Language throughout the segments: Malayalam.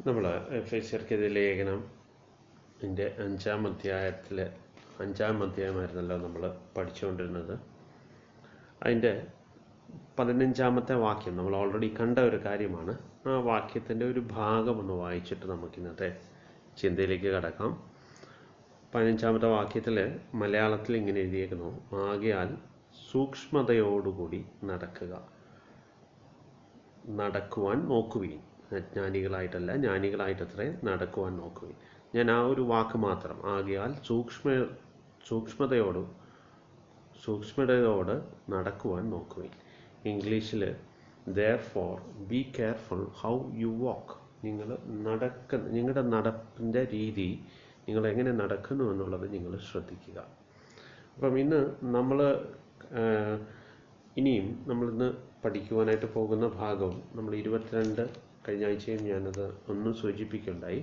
നമ്മൾ എഫേസ്യർക്കെതിരെ ലേഖനം അഞ്ചാം അധ്യായമായിരുന്നല്ലോ നമ്മൾ പഠിച്ചുകൊണ്ടിരുന്നത്. അതിൻ്റെ 15-ാമത്തെ വാക്യം നമ്മൾ ഓൾറെഡി കണ്ട ഒരു കാര്യമാണ്. ആ വാക്യത്തിൻ്റെ ഒരു ഭാഗം ഒന്ന് വായിച്ചിട്ട് നമുക്ക് ഇന്നത്തെ ചിന്തയിലേക്ക് കടക്കാം. 15-ാമത്തെ വാക്യത്തിൽ മലയാളത്തിൽ ഇങ്ങനെ എഴുതിയേക്കുന്നു: ആകയാൽ സൂക്ഷ്മതയോടുകൂടി നടക്കുവാൻ നോക്കുവീൻ. അജ്ഞാനികളായിട്ടല്ല, ജ്ഞാനികളായിട്ടത്രേ നടക്കുവാൻ നോക്കുവീൻ. ഞാൻ ആ ഒരു വാക്ക് മാത്രം, ആകയാൽ സൂക്ഷ്മതയോട് നടക്കുവാൻ നോക്കുവീൻ. ഇംഗ്ലീഷിൽ therefore be careful how you walk. നിങ്ങളുടെ നടപ്പിൻ്റെ രീതി, നിങ്ങൾ എങ്ങനെ നടക്കുന്നു എന്നുള്ളത് നിങ്ങൾ ശ്രദ്ധിക്കുക. അപ്പം ഇന്ന് ഇനിയും നമ്മളിന്ന് പഠിക്കുവാനായിട്ട് പോകുന്ന ഭാഗവും നമ്മൾ 22 കഴിഞ്ഞ ആഴ്ചയും ഞാനത് ഒന്ന് സൂചിപ്പിക്കുകയുണ്ടായി.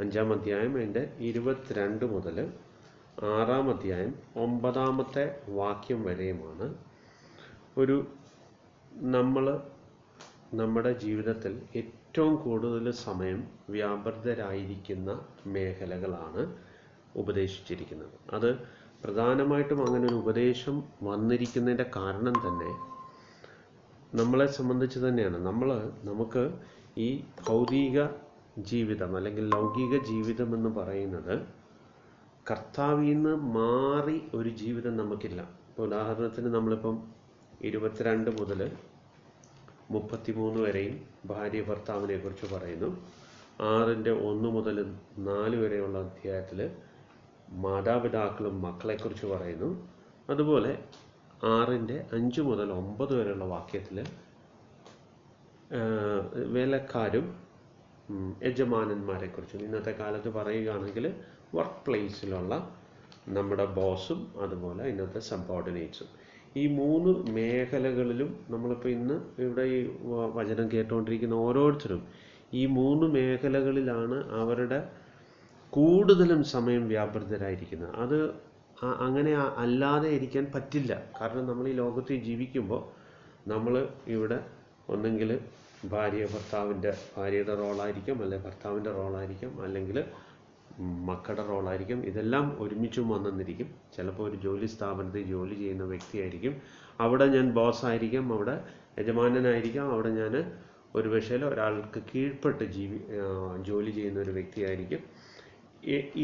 5-ാം അധ്യായം അതിൻ്റെ 22 മുതൽ 6-ാം അധ്യായം 9-ാമത്തെ വാക്യം വരെയുമാണ് നമ്മുടെ ജീവിതത്തിൽ ഏറ്റവും കൂടുതൽ സമയം വ്യാപൃതരായിരിക്കുന്ന മേഖലകളാണ് ഉപദേശിച്ചിരിക്കുന്നത്. അത് പ്രധാനമായിട്ടും അങ്ങനെ ഒരു ഉപദേശം വന്നിരിക്കുന്നതിൻ്റെ കാരണം തന്നെ നമ്മളെ സംബന്ധിച്ച് തന്നെയാണ്. നമുക്ക് ഈ ഭൗതിക ജീവിതം അല്ലെങ്കിൽ ലൗകിക ജീവിതം എന്ന് പറയുന്നത് കർത്താവിൽ നിന്ന് മാറി ഒരു ജീവിതം നമുക്കില്ല. ഇപ്പോൾ ഉദാഹരണത്തിന് നമ്മളിപ്പം 22 മുതൽ 33 വരെയും ഭാര്യ ഭർത്താവിനെ കുറിച്ച് പറയുന്നു. 6-ന്റെ 1 മുതൽ 4 വരെയുള്ള അധ്യായത്തിൽ മാതാപിതാക്കളും മക്കളെക്കുറിച്ച് പറയുന്നു. അതുപോലെ 6-ന്റെ 5 മുതൽ 9 വരെയുള്ള വാക്യത്തിൽ വേലക്കാരും യജമാനന്മാരെക്കുറിച്ചും, ഇന്നത്തെ കാലത്ത് പറയുകയാണെങ്കിൽ വർക്ക് പ്ലേസിലുള്ള നമ്മുടെ ബോസും അതുപോലെ ഇന്നത്തെ സബോർഡിനേറ്റ്സും, ഈ 3 മേഖലകളിലും നമ്മളിപ്പോൾ ഇന്ന് ഇവിടെ ഈ വചനം കേട്ടുകൊണ്ടിരിക്കുന്ന ഓരോരുത്തരും ഈ 3 മേഖലകളിലാണ് അവരുടെ കൂടുതലും സമയം വ്യാപൃതരായിരിക്കുന്നത്. അത് അങ്ങനെ അല്ലാതെ ഇരിക്കാൻ പറ്റില്ല. കാരണം നമ്മൾ ഈ ലോകത്തിൽ ജീവിക്കുമ്പോൾ നമ്മൾ ഇവിടെ ഒന്നെങ്കിൽ ഭാര്യയുടെ റോളായിരിക്കും, അല്ലെങ്കിൽ ഭർത്താവിൻ്റെ റോളായിരിക്കും, അല്ലെങ്കിൽ മക്കളുടെ റോളായിരിക്കും. ഇതെല്ലാം ഒരുമിച്ചും വന്നെന്നിരിക്കും. ചിലപ്പോൾ ഒരു ജോലി സ്ഥാപനത്തിൽ ജോലി ചെയ്യുന്ന വ്യക്തിയായിരിക്കും, അവിടെ ഞാൻ ബോസായിരിക്കാം, അവിടെ യജമാനനായിരിക്കാം, അവിടെ ഞാൻ ഒരു പക്ഷേ ഒരാൾക്ക് കീഴ്പ്പെട്ട് ജോലി ചെയ്യുന്ന ഒരു വ്യക്തിയായിരിക്കും.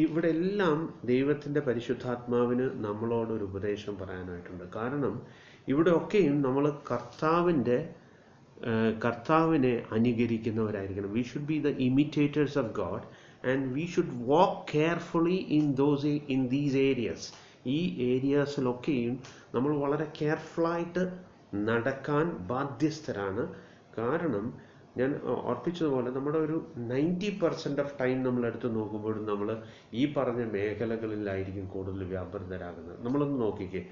ഇവിടെ എല്ലാം ദൈവത്തിൻ്റെ പരിശുദ്ധാത്മാവിന് നമ്മളോടൊരു ഉപദേശം പറയാനായിട്ടുണ്ട്. കാരണം ഇവിടെയൊക്കെയും നമ്മൾ കർത്താവിനെ അനുകരിക്കുന്നവരായിരിക്കണം. We should be the imitators of God and we should walk carefully in these areas. ഈ ഏരിയാസിലൊക്കെയും നമ്മൾ വളരെ കെയർഫുള്ളായിട്ട് നടക്കാൻ ബാധ്യസ്ഥരാണ്. കാരണം ഞാൻ ഓർപ്പിച്ചതുപോലെ നമ്മുടെ ഒരു 90% ഓഫ് ടൈം നമ്മൾ എടുത്ത് നോക്കുമ്പോഴും നമ്മൾ ഈ പറഞ്ഞ മേഖലകളിലായിരിക്കും കൂടുതൽ വ്യാപൃതരാകുന്നത്. നമ്മളൊന്ന് നോക്കിക്കേ,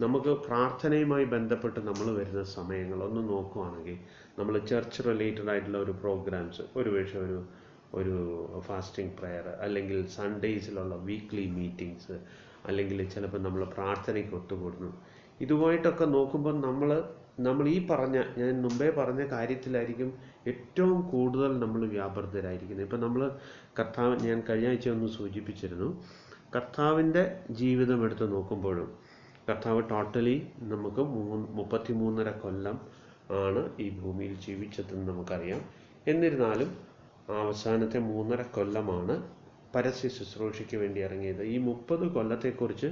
നമുക്ക് പ്രാർത്ഥനയുമായി ബന്ധപ്പെട്ട് നമ്മൾ വരുന്ന സമയങ്ങളൊന്ന് നോക്കുകയാണെങ്കിൽ, നമ്മൾ ചർച്ച് റിലേറ്റഡ് ആയിട്ടുള്ള ഒരു പ്രോഗ്രാംസ്, ഒരുപക്ഷെ ഒരു ഫാസ്റ്റിംഗ് പ്രെയർ, അല്ലെങ്കിൽ സൺഡേയ്സിലുള്ള വീക്ക്ലി മീറ്റിങ്സ്, അല്ലെങ്കിൽ ചിലപ്പോൾ നമ്മൾ പ്രാർത്ഥനയ്ക്ക് ഒത്തുകൂടുന്നു. ഇതുമായിട്ടൊക്കെ നോക്കുമ്പോൾ നമ്മൾ ഈ ഞാൻ മുമ്പേ പറഞ്ഞ കാര്യത്തിലായിരിക്കും ഏറ്റവും കൂടുതൽ നമ്മൾ വ്യാപൃതരായിരിക്കുന്നത്. ഇപ്പം ഞാൻ കഴിഞ്ഞ ആഴ്ച ഒന്ന് സൂചിപ്പിച്ചിരുന്നു, കർത്താവിൻ്റെ ജീവിതം എടുത്ത് നോക്കുമ്പോഴും കർത്താവ് ടോട്ടലി നമുക്ക് 33.5 കൊല്ലം ആണ് ഈ ഭൂമിയിൽ ജീവിച്ചതെന്ന് നമുക്കറിയാം. എന്നിരുന്നാലും അവസാനത്തെ 3.5 കൊല്ലമാണ് പരസ്യ ശുശ്രൂഷയ്ക്ക് വേണ്ടി ഇറങ്ങിയത്. ഈ 30 കൊല്ലത്തെക്കുറിച്ച്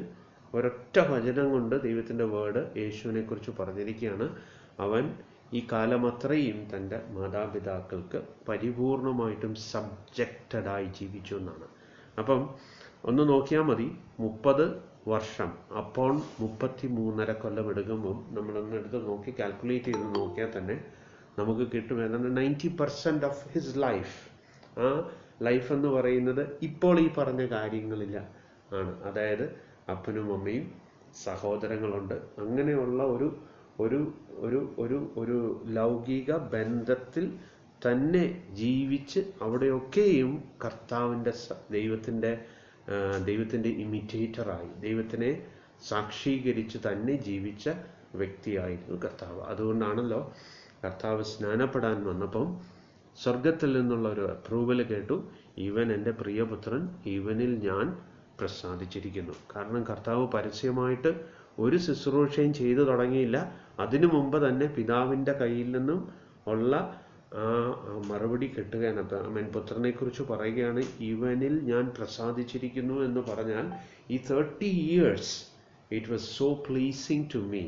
ഒരൊറ്റ വചനം കൊണ്ട് ദൈവത്തിൻ്റെ വേർഡ് യേശുവിനെ കുറിച്ച് പറഞ്ഞിരിക്കുകയാണ്: അവൻ ഈ കാലമത്രയും തൻ്റെ മാതാപിതാക്കൾക്ക് പരിപൂർണമായിട്ടും സബ്ജക്റ്റഡായി ജീവിച്ചു എന്നാണ്. അപ്പം ഒന്ന് നോക്കിയാൽ മതി, 30 വർഷം അപ്പോൾ 33.5 കൊല്ലം എടുക്കുമ്പം നമ്മളൊന്നെടുത്ത് നോക്കി കാൽക്കുലേറ്റ് ചെയ്ത് നോക്കിയാൽ തന്നെ നമുക്ക് കിട്ടും ഏതാണ്ട് 90% ഓഫ് ഹിസ് ലൈഫ്. ആ ലൈഫ് എന്ന് പറയുന്നത് ഇപ്പോൾ ഈ പറഞ്ഞ കാര്യങ്ങളില്ല ആണ്. അതായത് അപ്പനും അമ്മയും സഹോദരങ്ങളുണ്ട്, അങ്ങനെയുള്ള ഒരു ലൗകിക ബന്ധത്തിൽ തന്നെ ജീവിച്ച് അവിടെയൊക്കെയും ദൈവത്തിൻ്റെ ഇമിറ്റേറ്ററായി, ദൈവത്തിനെ സാക്ഷീകരിച്ച് തന്നെ ജീവിച്ച വ്യക്തിയായിരുന്നു കർത്താവ്. അതുകൊണ്ടാണല്ലോ കർത്താവ് സ്നാനപ്പെടാൻ വന്നപ്പം സ്വർഗത്തിൽ നിന്നുള്ള ഒരു അപ്രൂവൽ കേട്ടു, ഇവൻ എൻ്റെ പ്രിയപുത്രൻ, ഇവനിൽ ഞാൻ പ്രസാദിച്ചിരിക്കുന്നു. കാരണം കർത്താവ് പരസ്യമായിട്ട് ഒരു ശുശ്രൂഷയും ചെയ്തു തുടങ്ങിയില്ല. അതിനു മുമ്പ് തന്നെ പിതാവിൻ്റെ കയ്യിൽ നിന്നും ഉള്ള മറുപടി കിട്ടുകയാണ്. പുത്രനെ കുറിച്ച് പറയുകയാണ്, ഇവനിൽ ഞാൻ പ്രസാദിച്ചിരിക്കുന്നു എന്ന് പറഞ്ഞാൽ ഈ 30 years it was so pleasing to me,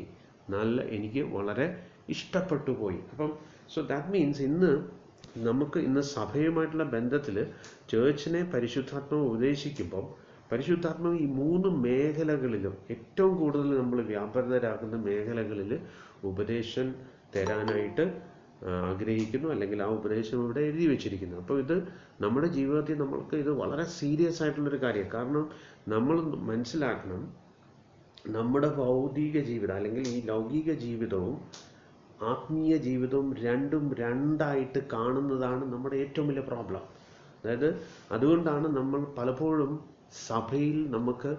എനിക്ക് വളരെ ഇഷ്ടപ്പെട്ടു പോയി. അപ്പം സോ ദാറ്റ് മീൻസ് ഇന്ന് സഭയുമായിട്ടുള്ള ബന്ധത്തിൽ ചേർച്ചിനെ പരിശുദ്ധാത്മാവ് ഉപദേശിക്കുമ്പം പരിശുദ്ധാത്മാവ് ഈ 3 മേഖലകളിലും ഏറ്റവും കൂടുതൽ നമ്മൾ വ്യാപൃതരാകുന്ന മേഖലകളിൽ ഉപദേശം തരാനായിട്ട് ആഗ്രഹിക്കുന്നു, അല്ലെങ്കിൽ ആ ഉപദേശം ഇവിടെ എഴുതി വെച്ചിരിക്കുന്നു. അപ്പോൾ ഇത് നമ്മുടെ ജീവിതത്തിൽ നമ്മൾക്ക് ഇത് വളരെ സീരിയസ് ആയിട്ടുള്ളൊരു കാര്യമാണ്. കാരണം നമ്മൾ മനസ്സിലാക്കണം, നമ്മുടെ ഭൗതിക ജീവിതം അല്ലെങ്കിൽ ഈ ലൗകിക ജീവിതവും ആത്മീയ ജീവിതവും രണ്ടായിട്ട് കാണുന്നതാണ് നമ്മുടെ ഏറ്റവും വലിയ പ്രോബ്ലം. അതുകൊണ്ടാണ് നമ്മൾ പലപ്പോഴും സഭയിൽ നമുക്ക്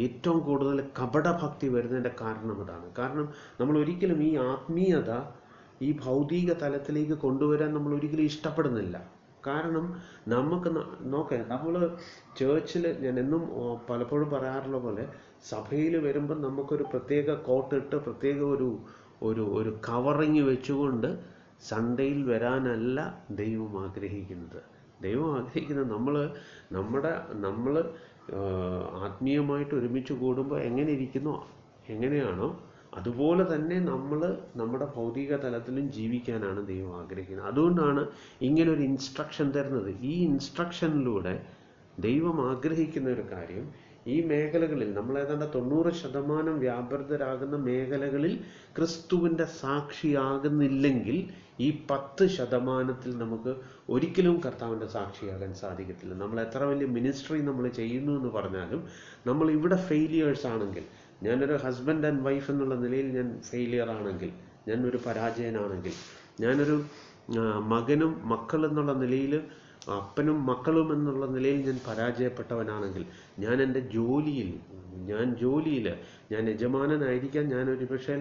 ഏറ്റവും കൂടുതൽ കപടഭക്തി വരുന്നതിൻ്റെ കാരണം അതാണ്. കാരണം നമ്മൾ ഒരിക്കലും ഈ ആത്മീയത ഈ ഭൗതിക തലത്തിലേക്ക് കൊണ്ടുവരാൻ നമ്മൾ ഒരിക്കലും ഇഷ്ടപ്പെടുന്നില്ല. കാരണം നമ്മൾ ചേർച്ചിൽ, ഞാൻ എന്നും പലപ്പോഴും പറയാറുള്ള പോലെ, സഭയിൽ വരുമ്പം നമുക്കൊരു പ്രത്യേക കോട്ടിട്ട് പ്രത്യേക ഒരു കവറിങ് വെച്ചുകൊണ്ട് സൺഡേയിൽ വരാനല്ല ദൈവം ആഗ്രഹിക്കുന്നത്. ദൈവം ആഗ്രഹിക്കുന്നത് നമ്മൾ ആത്മീയമായിട്ട് ഒരുമിച്ച് കൂടുമ്പോൾ എങ്ങനെയാണോ അതുപോലെ തന്നെ നമ്മുടെ ഭൗതിക തലത്തിലും ജീവിക്കാനാണ് ദൈവം ആഗ്രഹിക്കുന്നത്. അതുകൊണ്ടാണ് ഇങ്ങനൊരു ഇൻസ്ട്രക്ഷൻ തരുന്നത്. ഈ ഇൻസ്ട്രക്ഷനിലൂടെ ദൈവം ആഗ്രഹിക്കുന്ന ഒരു കാര്യം, ഈ മേഖലകളിൽ നമ്മൾ ഏതാണ്ട് 90% വ്യാപൃതരാകുന്ന മേഖലകളിൽ ക്രിസ്തുവിൻ്റെ സാക്ഷിയാകുന്നില്ലെങ്കിൽ ഈ 10% നമുക്ക് ഒരിക്കലും കർത്താവിൻ്റെ സാക്ഷിയാകാൻ സാധിക്കത്തില്ല. നമ്മൾ എത്ര വലിയ മിനിസ്ട്രി നമ്മൾ ചെയ്യുന്നു എന്ന് പറഞ്ഞാലും നമ്മൾ ഇവിടെ ഫെയിലിയേഴ്സ് ആണെങ്കിൽ, ഞാനൊരു ഹസ്ബൻഡ് ആൻഡ് വൈഫ് എന്നുള്ള നിലയിൽ ഞാൻ ഫെയിലിയർ ആണെങ്കിൽ, ഞാനൊരു പരാജയനാണെങ്കിൽ, ഞാനൊരു മകനും മക്കൾ എന്നുള്ള നിലയിൽ, അപ്പനും മക്കളും എന്നുള്ള നിലയിൽ ഞാൻ പരാജയപ്പെട്ടവനാണെങ്കിൽ, ഞാൻ എൻ്റെ ജോലിയിൽ ഞാൻ യജമാനനായിരിക്കാം, ഞാനൊരു പക്ഷേ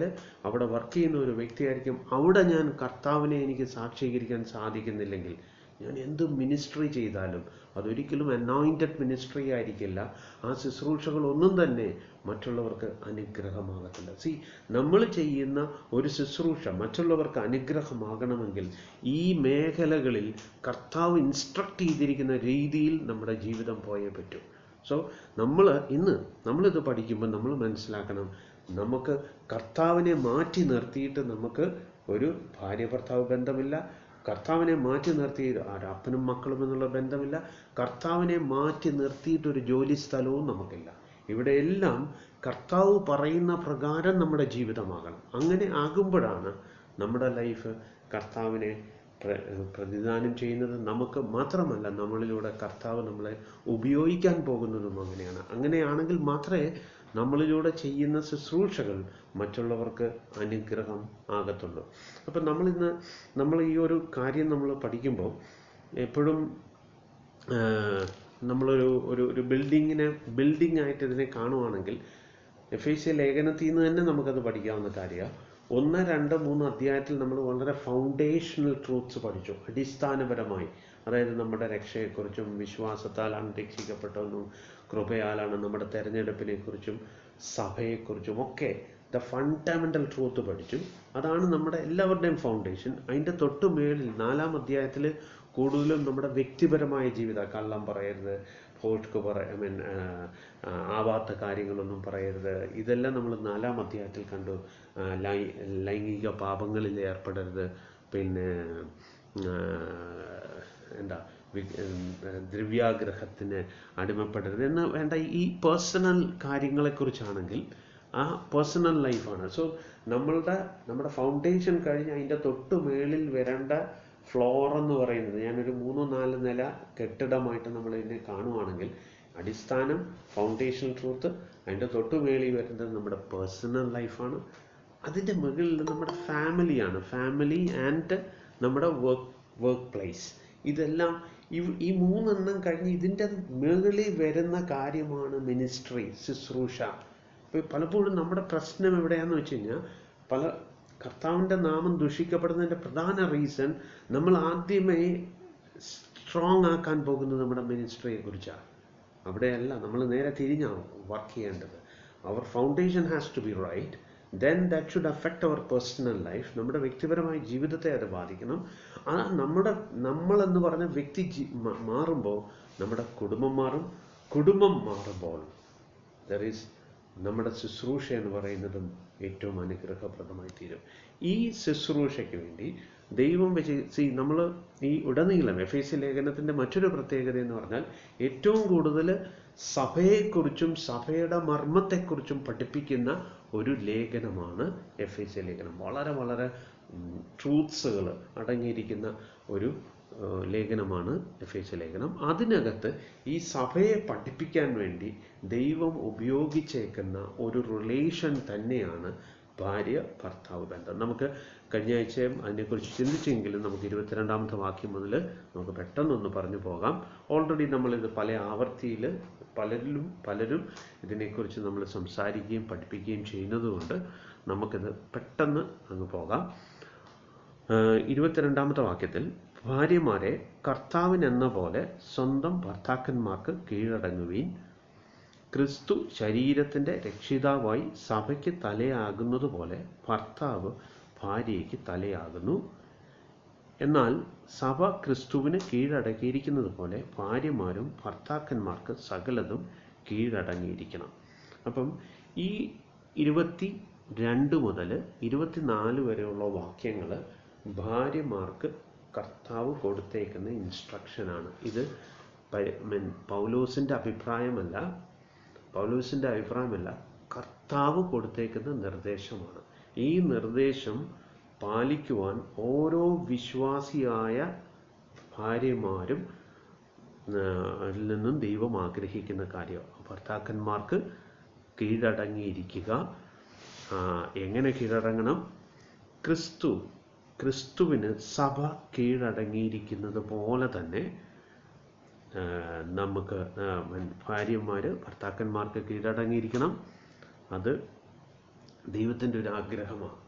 അവിടെ വർക്ക് ചെയ്യുന്ന ഒരു വ്യക്തിയായിരിക്കും, അവിടെ ഞാൻ കർത്താവിനെ എനിക്ക് സാക്ഷീകരിക്കാൻ സാധിക്കുന്നില്ലെങ്കിൽ, ഞാൻ എന്ത് മിനിസ്ട്രി ചെയ്താലും അതൊരിക്കലും അനോയിൻറ്റഡ് മിനിസ്ട്രി ആയിരിക്കില്ല. ആ ശുശ്രൂഷകളൊന്നും തന്നെ മറ്റുള്ളവർക്ക് അനുഗ്രഹമാകത്തില്ല. നമ്മൾ ചെയ്യുന്ന ഒരു ശുശ്രൂഷ മറ്റുള്ളവർക്ക് അനുഗ്രഹമാകണമെങ്കിൽ ഈ മേഖലകളിൽ കർത്താവ് ഇൻസ്ട്രക്ട് ചെയ്തിരിക്കുന്ന രീതിയിൽ നമ്മുടെ ജീവിതം പോയേ പറ്റൂ. സോ നമ്മളിത് പഠിക്കുമ്പോൾ നമ്മൾ മനസ്സിലാക്കണം, നമുക്ക് കർത്താവിനെ മാറ്റി നിർത്തിയിട്ട് നമുക്ക് ഒരു ഭാര്യ ഭർത്താവ് ബന്ധമില്ല, കർത്താവിനെ മാറ്റി നിർത്തി അപ്പനും മക്കളും എന്നുള്ള ബന്ധമില്ല, കർത്താവിനെ മാറ്റി നിർത്തിയിട്ടൊരു ജോലി സ്ഥലവും നമുക്കില്ല. ഇവിടെയെല്ലാം കർത്താവ് പറയുന്ന പ്രകാരം നമ്മുടെ ജീവിതമാകണം. അങ്ങനെ ആകുമ്പോഴാണ് നമ്മുടെ ലൈഫ് കർത്താവിനെ പ്രതിദാനം ചെയ്യുന്നത്. നമുക്ക് മാത്രമല്ല, നമ്മളിലൂടെ കർത്താവ് നമ്മളെ ഉപയോഗിക്കാൻ പോകുന്നതും അങ്ങനെയാണ്. അങ്ങനെയാണെങ്കിൽ മാത്രമേ നമ്മളിലൂടെ ചെയ്യുന്ന ശുശ്രൂഷകൾ മറ്റുള്ളവർക്ക് അനുഗ്രഹം ആകത്തുള്ളൂ. അപ്പം നമ്മൾ ഈ ഒരു കാര്യം നമ്മൾ പഠിക്കുമ്പോൾ എപ്പോഴും നമ്മളൊരു ബിൽഡിംഗ് ആയിട്ട് ഇതിനെ കാണുവാണെങ്കിൽ, എഫേസ്യ ലേഖനത്തിൽ നിന്ന് തന്നെ നമുക്കത് പഠിക്കാവുന്ന കാര്യമാണ്. 1, 2, 3 അധ്യായത്തിൽ നമ്മൾ വളരെ ഫൗണ്ടേഷണൽ ട്രൂത്ത്സ് പഠിച്ചു, അടിസ്ഥാനപരമായി. അതായത് നമ്മുടെ രക്ഷയെക്കുറിച്ചും, വിശ്വാസത്താലാണ് രക്ഷിക്കപ്പെട്ടതെന്നും, കൃപയാലാണ് നമ്മുടെ തെരഞ്ഞെടുപ്പിനെ കുറിച്ചും, സഭയെക്കുറിച്ചും ഒക്കെ ദ ഫണ്ടമെൻ്റൽ ട്രൂത്ത് പഠിച്ചു. അതാണ് നമ്മുടെ എല്ലാവരുടെയും ഫൗണ്ടേഷൻ. അതിൻ്റെ തൊട്ട് മേളിൽ 4-ാം അധ്യായത്തിൽ കൂടുതലും നമ്മുടെ വ്യക്തിപരമായ ജീവിതം, കള്ളം പറയരുത്, ആവാത്ത കാര്യങ്ങളൊന്നും പറയരുത്, ഇതെല്ലാം നമ്മൾ 4-ാം അധ്യായത്തിൽ കണ്ടു. ലൈംഗിക പാപങ്ങളിൽ ഏർപ്പെടരുത്, പിന്നെ ദ്രവ്യാഗ്രഹത്തിന് അടിമപ്പെടരുത് എന്ന് വേണ്ട ഈ പേഴ്സണൽ കാര്യങ്ങളെക്കുറിച്ചാണെങ്കിൽ ആ പേഴ്സണൽ ലൈഫാണ്. സോ നമ്മുടെ ഫൗണ്ടേഷൻ കഴിഞ്ഞ് അതിൻ്റെ തൊട്ട് മേളിൽ വരേണ്ട ഫ്ലോർ എന്ന് പറയുന്നത്, ഞാനൊരു 3-4 നില കെട്ടിടമായിട്ട് നമ്മളിതിനെ കാണുവാണെങ്കിൽ, അടിസ്ഥാനം ഫൗണ്ടേഷൻ ട്രൂത്ത്, അതിൻ്റെ തൊട്ട് മേളിൽ വരുന്നത് നമ്മുടെ പേഴ്സണൽ ലൈഫാണ്, അതിൻ്റെ മുകളിൽ നമ്മുടെ ഫാമിലിയാണ്, ഫാമിലി ആൻഡ് നമ്മുടെ വർക്ക് പ്ലേസ്. ഇതെല്ലാം ഈ 3 എണ്ണം കഴിഞ്ഞ് ഇതിൻ്റെ മുകളിൽ വരുന്ന കാര്യമാണ് മിനിസ്ട്രി, ശുശ്രൂഷ. ഇപ്പോൾ പലപ്പോഴും നമ്മുടെ പ്രശ്നം എവിടെയാണെന്ന് വെച്ച് കഴിഞ്ഞാൽ, കർത്താവിൻ്റെ നാമം ദുഷിക്കപ്പെടുന്നതിൻ്റെ പ്രധാന റീസൺ നമ്മൾ ആദ്യമേ സ്ട്രോങ് ആക്കാൻ പോകുന്നത് നമ്മുടെ മിനിസ്ട്രിയെ കുറിച്ചാണ്. അവിടെയല്ല, നമ്മൾ നേരെ തിരിഞ്ഞാണ് വർക്ക് ചെയ്യേണ്ടത്. Our foundation has to be right, then that should affect our personal life. നമ്മുടെ വ്യക്തിപരമായ ജീവിതത്തെ അത് ബാധിക്കണം. ആ നമ്മളെന്ന് പറഞ്ഞ വ്യക്തി മാറുമ്പോൾ നമ്മുടെ കുടുംബം മാറും. കുടുംബം മാറുമ്പോൾ ദർ ഈസ് നമ്മുടെ ശുശ്രൂഷ എന്ന് പറയുന്നതും ഏറ്റവും അനുഗ്രഹപ്രദമായി തീരും. ഈ ശുശ്രൂഷയ്ക്ക് വേണ്ടി ദൈവം നമ്മൾ ഈ ഉടനീളം എഫേസ്യ ലേഖനത്തിൻ്റെ മറ്റൊരു പ്രത്യേകത എന്ന് പറഞ്ഞാൽ ഏറ്റവും കൂടുതൽ സഭയെക്കുറിച്ചും സഭയുടെ മർമ്മത്തെക്കുറിച്ചും പഠിപ്പിക്കുന്ന ഒരു ലേഖനമാണ് എഫേസ്യ ലേഖനം. വളരെ വളരെ ട്രൂത്ത്സുകൾ അടങ്ങിയിരിക്കുന്ന ഒരു ലേഖനമാണ് എഫേസ്യ ലേഖനം. അതിനകത്ത് ഈ സഭയെ പഠിപ്പിക്കാൻ വേണ്ടി ദൈവം ഉപയോഗിച്ചേക്കുന്ന ഒരു റിലേഷൻ തന്നെയാണ് ഭാര്യ ഭർത്താവ് ബന്ധം. നമുക്ക് കഴിഞ്ഞ ആഴ്ചയും അതിനെക്കുറിച്ച് ചിന്തിച്ചെങ്കിലും നമുക്ക് 22-ാമത്തെ വാക്യം മുതൽ നമുക്ക് പെട്ടെന്നൊന്ന് പറഞ്ഞു പോകാം. ഓൾറെഡി നമ്മളിത് പല ആവർത്തിയിൽ പലരും ഇതിനെക്കുറിച്ച് നമ്മൾ സംസാരിക്കുകയും പഠിപ്പിക്കുകയും ചെയ്യുന്നതുകൊണ്ട് നമുക്കിത് പെട്ടെന്ന് അങ്ങ് പോകാം. 22-ാമത്തെ വാക്യത്തിൽ, ഭാര്യമാരെ കർത്താവിനെന്ന പോലെ സ്വന്തം ഭർത്താക്കന്മാർക്ക് കീഴടങ്ങുവീൻ. ക്രിസ്തു ശരീരത്തിൻ്റെ രക്ഷിതാവായി സഭയ്ക്ക് തലയാകുന്നത് പോലെ ഭർത്താവ് ഭാര്യയ്ക്ക് തലയാകുന്നു. എന്നാൽ സഭ ക്രിസ്തുവിന് കീഴടങ്ങിയിരിക്കുന്നത് പോലെ ഭാര്യമാരും ഭർത്താക്കന്മാർക്ക് സകലതും കീഴടങ്ങിയിരിക്കണം. അപ്പം ഈ 22 മുതൽ 24 വരെയുള്ള വാക്യങ്ങൾ ഭാര്യമാർക്ക് കർത്താവ് കൊടുത്തേക്കുന്ന ഇൻസ്ട്രക്ഷനാണ്. ഇത് പൗലോസിൻ്റെ അഭിപ്രായമല്ല, കർത്താവ് കൊടുത്തേക്കുന്ന നിർദ്ദേശമാണ്. ഈ നിർദ്ദേശം പാലിക്കുവാൻ ഓരോ വിശ്വാസിയായ ഭാര്യമാരും നിന്നും ദൈവം ആഗ്രഹിക്കുന്ന കാര്യമാണ്. ഭർത്താക്കന്മാർക്ക് കീഴടങ്ങിയിരിക്കുക. എങ്ങനെ കീഴടങ്ങണം? ക്രിസ്തുവിന് സഭ കീഴടങ്ങിയിരിക്കുന്നത് പോലെ തന്നെ നമുക്ക് ഭാര്യമാർ ഭർത്താക്കന്മാർക്ക് കീഴടങ്ങിയിരിക്കണം. അത് ദൈവത്തിൻ്റെ ഒരു ആഗ്രഹമാണ്.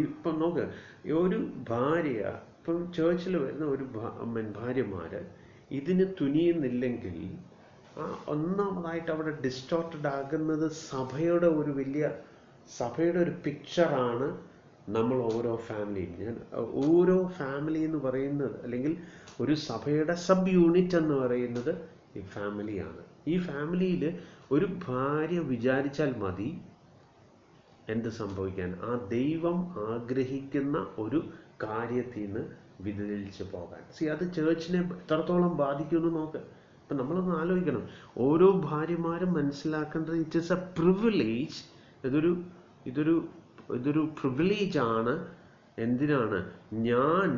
ഇപ്പം നോക്ക്, ഒരു ഭാര്യ, ഇപ്പം ചേർച്ചിൽ വരുന്ന ഒരു ഭാര്യമാർ ഇതിന് തുനിയുന്നില്ലെങ്കിൽ ഒന്നാമതായിട്ട് അവിടെ ഡിസ്റ്റോർട്ടഡ് ആകുന്നത് സഭയുടെ ഒരു പിക്ചറാണ്. നമ്മൾ ഓരോ ഫാമിലി എന്ന് പറയുന്നത്, അല്ലെങ്കിൽ ഒരു സഭയുടെ സബ് യൂണിറ്റ് എന്ന് പറയുന്നത് ഈ ഫാമിലിയാണ്. ഈ ഫാമിലിയിൽ ഒരു ഭാര്യ വിചാരിച്ചാൽ മതി എന്ത് സംഭവിക്കാൻ? ആ ദൈവം ആഗ്രഹിക്കുന്ന ഒരു കാര്യത്തിൽ നിന്ന് വ്യതിചലിച്ച് പോകാൻ. അത് ചേർച്ചിനെ എത്രത്തോളം ബാധിക്കുമെന്ന് നോക്ക്. അപ്പം നമ്മളൊന്ന് ആലോചിക്കണം. ഓരോ ഭാര്യമാരും മനസ്സിലാക്കേണ്ടത് ഇറ്റ് ഈസ് എ പ്രിവിലേജ്. ഇതൊരു പ്രിവിലേജ് ആണ്. എന്തിനാണ്? ഞാൻ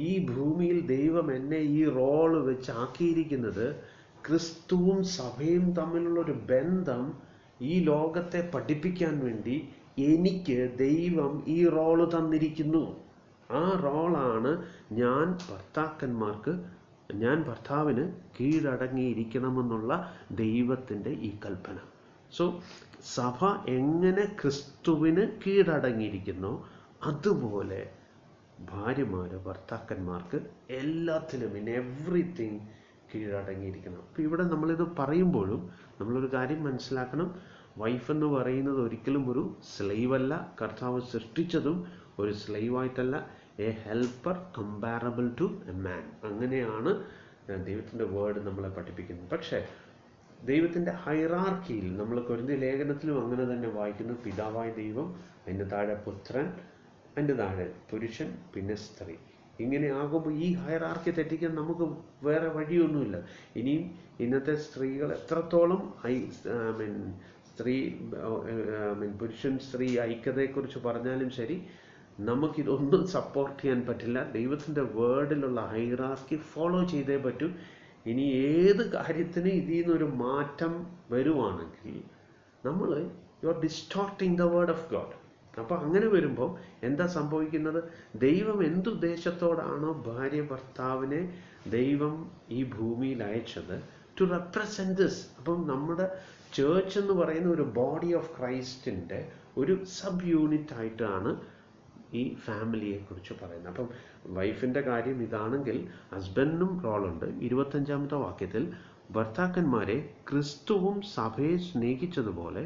ഈ ഭൂമിയിൽ ദൈവം എന്നെ ഈ റോള് വെച്ച് ആക്കിയിരിക്കുന്നത് ക്രിസ്തുവും സഭയും തമ്മിലുള്ളൊരു ബന്ധം ഈ ലോകത്തെ പഠിപ്പിക്കാൻ വേണ്ടി എനിക്ക് ദൈവം ഈ റോള് തന്നിരിക്കുന്നു. ആ റോളാണ് ഞാൻ ഭർത്താവിന് കീഴടങ്ങിയിരിക്കണമെന്നുള്ള ദൈവത്തിൻ്റെ ഈ കൽപ്പന. സോ സഭ എങ്ങനെ ക്രിസ്തുവിന് കീഴടങ്ങിയിരിക്കുന്നോ അതുപോലെ ഭാര്യമാർ ഭർത്താക്കന്മാർക്ക് എല്ലാത്തിലും ഇൻ എവ്രിതിങ് കീഴടങ്ങിയിരിക്കണം. അപ്പോൾ ഇവിടെ നമ്മളിത് പറയുമ്പോഴും നമ്മളൊരു കാര്യം മനസ്സിലാക്കണം. വൈഫ് എന്ന് പറയുന്നത് ഒരിക്കലും ഒരു സ്ലേവ് അല്ല. കർത്താവ് സൃഷ്ടിച്ചതും ഒരു സ്ലേവായിട്ടല്ല. A helper comparable to a man. അങ്ങനെയാണ് ദൈവത്തിൻ്റെ വേർഡ് നമ്മളെ പഠിപ്പിക്കുന്നത്. പക്ഷേ ദൈവത്തിൻ്റെ ഹൈറാർക്കിയിൽ നമ്മൾ കൊരിന്ത്യ ലേഖനത്തിലും അങ്ങനെ തന്നെ വായിക്കുന്നു. പിതാവായ ദൈവം, അതിൻ്റെ താഴെ പുത്രൻ, അതിൻ്റെ താഴെ പുരുഷൻ, പിന്നെ സ്ത്രീ. ഇങ്ങനെ ആകുമ്പോൾ ഈ ഹൈറാർക്കി തെറ്റിക്കാൻ നമുക്ക് വേറെ വഴിയൊന്നുമില്ല. ഇനിയും ഇന്നത്തെ സ്ത്രീകൾ എത്രത്തോളം പുരുഷൻ സ്ത്രീ ഐക്യതയെക്കുറിച്ച് പറഞ്ഞാലും ശരി, നമുക്കിതൊന്നും സപ്പോർട്ട് ചെയ്യാൻ പറ്റില്ല. ദൈവത്തിൻ്റെ വേർഡിലുള്ള ഹൈറാർക്കി ഫോളോ ചെയ്തേ പറ്റൂ. ഇനി ഏത് കാര്യത്തിന് ഇതിൽ നിന്നൊരു മാറ്റം വരുവാണെങ്കിൽ you are distorting the word of God. അപ്പോൾ അങ്ങനെ വരുമ്പോൾ എന്താ സംഭവിക്കുന്നത്? ദൈവം എന്തുദ്ദേശത്തോടാണോ ഭാര്യ ഭർത്താവിനെ ദൈവം ഈ ഭൂമിയിൽ അയച്ചത് ടു റെപ്രസെൻറ്റ് ദിസ്. അപ്പം നമ്മുടെ ചേർച്ച് എന്ന് പറയുന്ന ഒരു ബോഡി ഓഫ് ക്രൈസ്റ്റിൻ്റെ ഒരു സബ് യൂണിറ്റ് ആയിട്ടാണ് ഈ ഫാമിലിയെ കുറിച്ച് പറയുന്നത്. അപ്പം വൈഫിൻ്റെ കാര്യം ഇതാണെങ്കിൽ ഹസ്ബൻഡിനും റോളുണ്ട്. 25-ാമത്തെ വാക്യത്തിൽ ഭർത്താക്കന്മാരെ ക്രിസ്തുവും സഭയെ സ്നേഹിച്ചതുപോലെ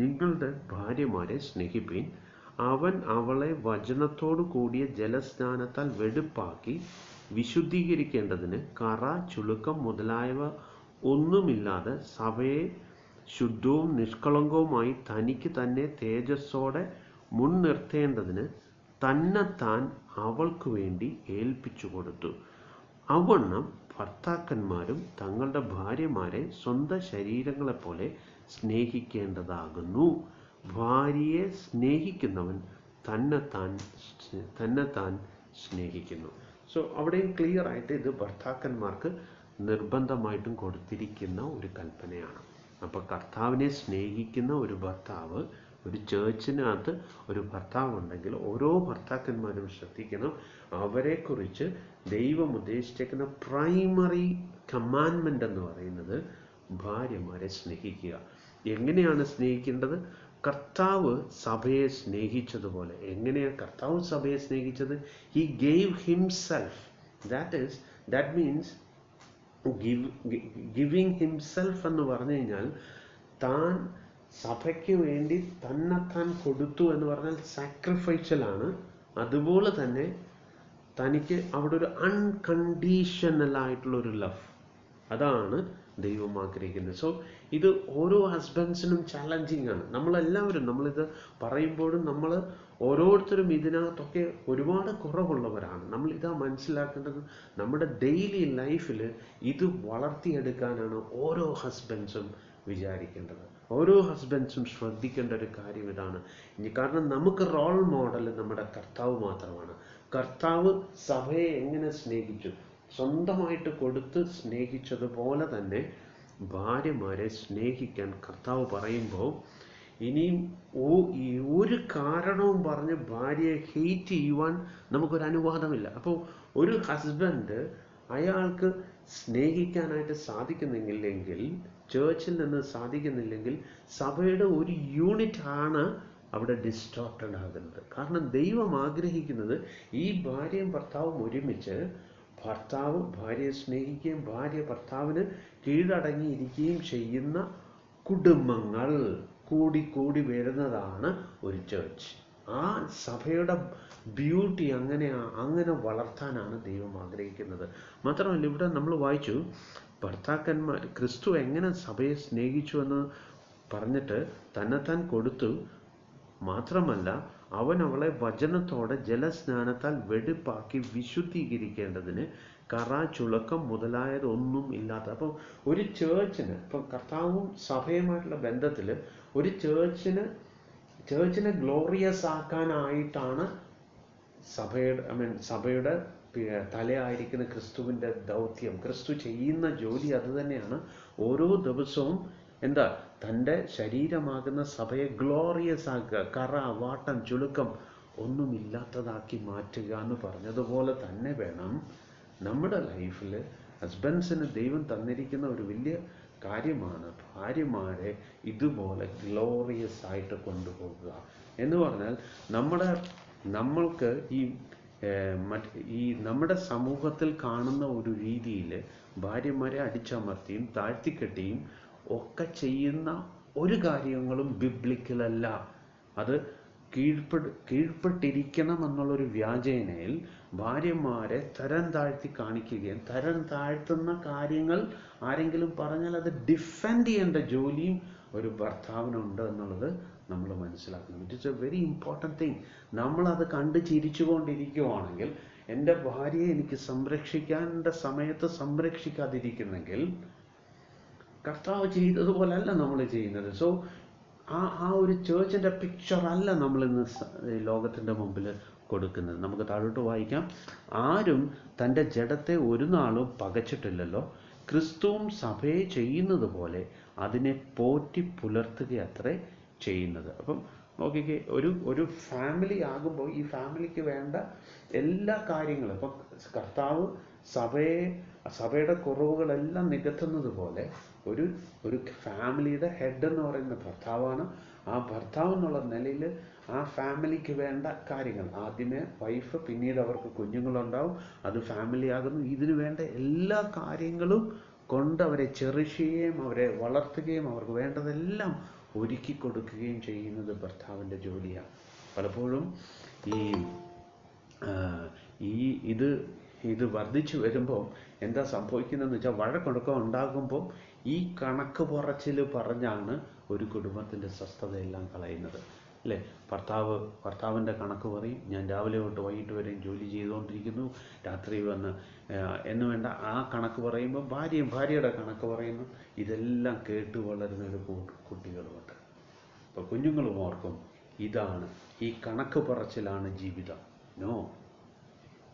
നിങ്ങളുടെ ഭാര്യമാരെ സ്നേഹിപ്പീൻ. അവൻ അവളെ വചനത്തോടു കൂടിയ ജലസ്നാനത്താൽ വെടിപ്പാക്കി വിശുദ്ധീകരിക്കേണ്ടതിന് കറ, ചുളുക്കം മുതലായവ ഒന്നുമില്ലാതെ സഭയെ ശുദ്ധവും നിഷ്കളങ്കവുമായി തനിക്ക് തന്നെ തേജസ്സോടെ മുൻനിർത്തേണ്ടതിന് തന്നെത്താൻ അവൾക്ക് വേണ്ടി ഏൽപ്പിച്ചു കൊടുത്തു. അവണ്ണം ഭർത്താക്കന്മാരും തങ്ങളുടെ ഭാര്യമാരെ സ്വന്തം ശരീരങ്ങളെപ്പോലെ സ്നേഹിക്കേണ്ടതാകുന്നു. ഭാര്യയെ സ്നേഹിക്കുന്നവൻ തന്നെത്താൻ സ്നേഹിക്കുന്നു. സോ അവിടെയും ക്ലിയർ ആയിട്ട് ഇത് ഭർത്താക്കന്മാർക്ക് നിർബന്ധമായിട്ടും കൊടുത്തിരിക്കുന്ന ഒരു കൽപ്പനയാണ്. അപ്പോൾ കർത്താവിനെ സ്നേഹിക്കുന്ന ഒരു ഭർത്താവ്, ഒരു ചേർച്ചിനകത്ത് ഒരു ഭർത്താവ് ഉണ്ടെങ്കിൽ ഓരോ ഭർത്താക്കന്മാരും ശ്രദ്ധിക്കണം. അവരെക്കുറിച്ച് ദൈവം ഉദ്ദേശിച്ചിരിക്കുന്ന പ്രൈമറി കമാൻഡ്മെൻ്റ് എന്ന് പറയുന്നത് ഭാര്യമാരെ സ്നേഹിക്കുക. എങ്ങനെയാണ് സ്നേഹിക്കേണ്ടത്? കർത്താവ് സഭയെ സ്നേഹിച്ചതുപോലെ. എങ്ങനെയാണ് കർത്താവ് സഭയെ സ്നേഹിച്ചത്? He gave himself. That means giving himself എന്ന് പറഞ്ഞു കഴിഞ്ഞാൽ താൻ സഭയ്ക്ക് വേണ്ടി തന്നെത്താൻ കൊടുത്തു എന്ന് പറഞ്ഞാൽ സാക്രിഫൈഷ്യലാണ്. അതുപോലെ തന്നെ തനിക്ക് അവിടെ ഒരു അൺകണ്ടീഷണലായിട്ടുള്ളൊരു ലവ്, അതാണ് ദൈവം ആഗ്രഹിക്കുന്നത്. സോ ഇത് ഓരോ ഹസ്ബൻഡ്സിനും ചാലഞ്ചിങ് ആണ്. നമ്മളിത് പറയുമ്പോഴും നമ്മൾ ഓരോരുത്തരും ഇതിനകത്തൊക്കെ ഒരുപാട് കുറവുള്ളവരാണ്. നമ്മളിതാ മനസ്സിലാക്കേണ്ടത്, നമ്മുടെ ഡെയിലി ലൈഫിൽ ഇത് വളർത്തിയെടുക്കാനാണ് ഓരോ ഹസ്ബൻഡ്സും വിചാരിക്കേണ്ടത്. ഓരോ ഹസ്ബൻഡ്സും ശ്രദ്ധിക്കേണ്ട ഒരു കാര്യം ഇതാണ്. കാരണം നമുക്ക് റോൾ മോഡൽ നമ്മുടെ കർത്താവ് മാത്രമാണ്. കർത്താവ് സഭയെ എങ്ങനെ സ്നേഹിച്ചു, സ്വന്തമായിട്ട് കൊടുത്ത് സ്നേഹിച്ചതുപോലെ തന്നെ ഭാര്യമാരെ സ്നേഹിക്കാൻ കർത്താവ് പറയുമ്പോൾ ഇനിയും ഒരു കാരണവും പറഞ്ഞ് ഭാര്യയെ ഹെയ്റ്റ് ചെയ്യുവാൻ നമുക്കൊരു അനുവാദമില്ല. അപ്പോൾ ഒരു ഹസ്ബൻഡ് അയാൾക്ക് സ്നേഹിക്കാനായിട്ട് സാധിക്കുന്നില്ലെങ്കിൽ, ചേർച്ചിൽ നിന്ന് സാധിക്കുന്നില്ലെങ്കിൽ, സഭയുടെ ഒരു യൂണിറ്റ് ആണ് അവിടെ ഡിസ്റ്റോർട്ടഡ് ആകുന്നത്. കാരണം ദൈവം ആഗ്രഹിക്കുന്നത് ഈ ഭാര്യയും ഭർത്താവും ഒരുമിച്ച്, ഭർത്താവ് ഭാര്യയെ സ്നേഹിക്കുകയും ഭാര്യ ഭർത്താവിന് കീഴടങ്ങിയിരിക്കുകയും ചെയ്യുന്ന കുടുംബങ്ങൾ കൂടി വരുന്നതാണ് ഒരു ചേർച്ച്. ആ സഭയുടെ ബ്യൂട്ടി അങ്ങനെ വളർത്താനാണ് ദൈവം ആഗ്രഹിക്കുന്നത്. മാത്രമല്ല, ഇവിടെ നമ്മൾ വായിച്ചു ഭർത്താക്കന്മാർ ക്രിസ്തു എങ്ങനെ സഭയെ സ്നേഹിച്ചു എന്ന് പറഞ്ഞിട്ട് തന്നെത്താൻ കൊടുത്തു. മാത്രമല്ല, അവൻ അവളെ വചനത്തോടെ ജലസ്നാനത്താൽ വെടിപ്പാക്കി വിശുദ്ധീകരിക്കേണ്ടതിന് കറ, ചുളുക്കം മുതലായതൊന്നും ഇല്ലാത്ത. അപ്പം ഒരു ചേർച്ചിന്, ഇപ്പം കർത്താവും സഭയുമായിട്ടുള്ള ബന്ധത്തിൽ ഒരു ചേർച്ചിനെ ഗ്ലോറിയസ് ആക്കാനായിട്ടാണ് സഭയുടെ തലയായിരിക്കുന്ന ക്രിസ്തുവിൻ്റെ ദൗത്യം. ക്രിസ്തു ചെയ്യുന്ന ജോലി അത് തന്നെയാണ്. ഓരോ ദിവസവും തൻ്റെ ശരീരമാകുന്ന സഭയെ ഗ്ലോറിയസ് ആക്കുക, കറ, വാട്ടം, ചുളുക്കം ഒന്നുമില്ലാത്തതാക്കി മാറ്റുക എന്ന് പറഞ്ഞതുപോലെ തന്നെ വേണം നമ്മുടെ ലൈഫിൽ ഹസ്ബൻഡ്സിന് ദൈവം തന്നിരിക്കുന്ന ഒരു വലിയ കാര്യമാണ് ഭാര്യമാരെ ഇതുപോലെ ഗ്ലോറിയസ് ആയിട്ട് കൊണ്ടുപോകുക എന്ന് പറഞ്ഞാൽ നമ്മൾക്ക് ഈ നമ്മുടെ സമൂഹത്തിൽ കാണുന്ന ഒരു രീതിയിൽ ഭാര്യമാരെ അടിച്ചമർത്തിയും താഴ്ത്തിക്കെട്ടിയും ഒക്കെ ചെയ്യുന്ന ഒരു കാര്യങ്ങളും ബിബ്ലിക്കലല്ല. അത് കീഴ്പ്പെട്ടിരിക്കണം എന്നുള്ളൊരു വ്യാജേനയിൽ ഭാര്യമാരെ തരം താഴ്ത്തി കാണിക്കുകയും തരം താഴ്ത്തുന്ന കാര്യങ്ങൾ ആരെങ്കിലും പറഞ്ഞാൽ അത് ഡിഫെൻഡ് ചെയ്യേണ്ട ജോലിയും ഒരു ഭർത്താവിനുണ്ട് എന്നുള്ളത് നമ്മൾ മനസ്സിലാക്കണം. It is A very important thing. നമ്മളത് കണ്ട് ചിരിച്ചുകൊണ്ടിരിക്കുവാണെങ്കിൽ, എൻ്റെ ഭാര്യയെ എനിക്ക് സംരക്ഷിക്കേണ്ട സമയത്ത് സംരക്ഷിക്കാതിരിക്കുന്നെങ്കിൽ കർത്താവ് ചെയ്തതുപോലല്ല നമ്മൾ ചെയ്യുന്നത്. സോ ആ ഒരു ചേർച്ചിൻ്റെ പിക്ചർ അല്ല നമ്മൾ ഇന്ന് ലോകത്തിൻ്റെ മുമ്പിൽ കൊടുക്കുന്നത്. നമുക്ക് താഴോട്ട് വായിക്കാം. ആരും തൻ്റെ ജഡത്തെ ഒരു നാളും പകച്ചിട്ടില്ലല്ലോ, ക്രിസ്തുവും സഭയെ ചെയ്യുന്നത് പോലെ അതിനെ പോറ്റി പുലർത്തുകയത്രേ ചെയ്യുന്നത്. അപ്പം നോക്കിക്കേ, ഒരു ഫാമിലി ആകുമ്പോൾ ഈ ഫാമിലിക്ക് വേണ്ട എല്ലാ കാര്യങ്ങളും, ഇപ്പം കർത്താവ് സഭയുടെ കുറവുകളെല്ലാം നികത്തുന്നത് പോലെ ഒരു ഒരു ഫാമിലിയുടെ ഹെഡ് എന്ന് പറയുന്ന ഭർത്താവാണ്. ആ ഭർത്താവ് എന്നുള്ള നിലയിൽ ആ ഫാമിലിക്ക് വേണ്ട കാര്യങ്ങൾ, ആദ്യമേ വൈഫ്, പിന്നീട് അവർക്ക് കുഞ്ഞുങ്ങളുണ്ടാവും, അത് ഫാമിലി ആകുന്നു. ഇതിനു വേണ്ട എല്ലാ കാര്യങ്ങളും കൊണ്ട് അവരെ ചെറിഷ് ചെയ്യുകയും അവരെ വളർത്തുകയും അവർക്ക് വേണ്ടതെല്ലാം ഒരുക്കി കൊടുക്കുകയും ചെയ്യുന്നത് ഭർത്താവിൻ്റെ ജോലിയാണ്. പലപ്പോഴും ഈ ഇത് വർദ്ധിച്ചു വരുമ്പോൾ എന്താ സംഭവിക്കുന്നതെന്ന് വെച്ചാൽ, വഴക്കുണക്കം ഉണ്ടാകുമ്പോൾ ഈ കണക്ക് പറച്ചിൽ പറഞ്ഞാണ് ഒരു കുടുംബത്തിൻ്റെ സ്വസ്ഥതയെല്ലാം കളയുന്നത്, അല്ലേ? ഭർത്താവിൻ്റെ കണക്ക് പറയും, ഞാൻ രാവിലെ തൊട്ട് വൈകിട്ട് വരെയും ജോലി ചെയ്തുകൊണ്ടിരിക്കുന്നു, രാത്രി വന്ന് എന്ന് വേണ്ട ആ കണക്ക് പറയുമ്പോൾ ഭാര്യയുടെ കണക്ക് പറയുന്നു. ഇതെല്ലാം കേട്ട് വളരുന്ന ഒരു കുട്ടികളുമുണ്ട്. അപ്പോൾ കുഞ്ഞുങ്ങളും ഓർക്കും, ഇതാണ് ഈ കണക്ക് പറച്ചിലാണ് ജീവിതം. നോ,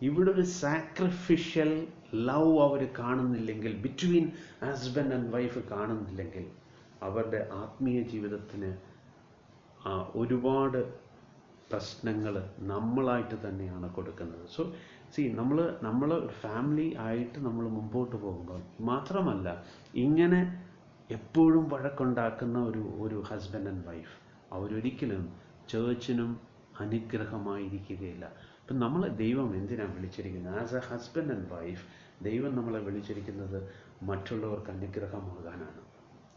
ഇവിടെ ഒരു സാക്രിഫിഷ്യൽ ലവ് അവർ കാണുന്നില്ലെങ്കിൽ, ബിറ്റ്വീൻ ഹസ്ബൻഡ് ആൻഡ് വൈഫ് കാണുന്നില്ലെങ്കിൽ, അവരുടെ ആത്മീയ ജീവിതത്തിന് ഒരുപാട് പ്രശ്നങ്ങൾ നമ്മളായിട്ട് തന്നെയാണ് കൊടുക്കുന്നത്. സോ നമ്മൾ ഒരു ഫാമിലി ആയിട്ട് നമ്മൾ മുമ്പോട്ട് പോകുമ്പോൾ മാത്രമല്ല, ഇങ്ങനെ എപ്പോഴും വഴക്കുണ്ടാക്കുന്ന ഒരു ഹസ്ബൻഡ് ആൻഡ് വൈഫ് അവരൊരിക്കലും ചേർച്ചിനും അനുഗ്രഹമായിരിക്കുകയില്ല. അപ്പം നമ്മളെ ദൈവം എന്തിനാണ് വിളിച്ചിരിക്കുന്നത്? As A husband and wife ദൈവം നമ്മളെ വിളിച്ചിരിക്കുന്നത് മറ്റുള്ളവർക്ക് അനുഗ്രഹമാകാനാണ്,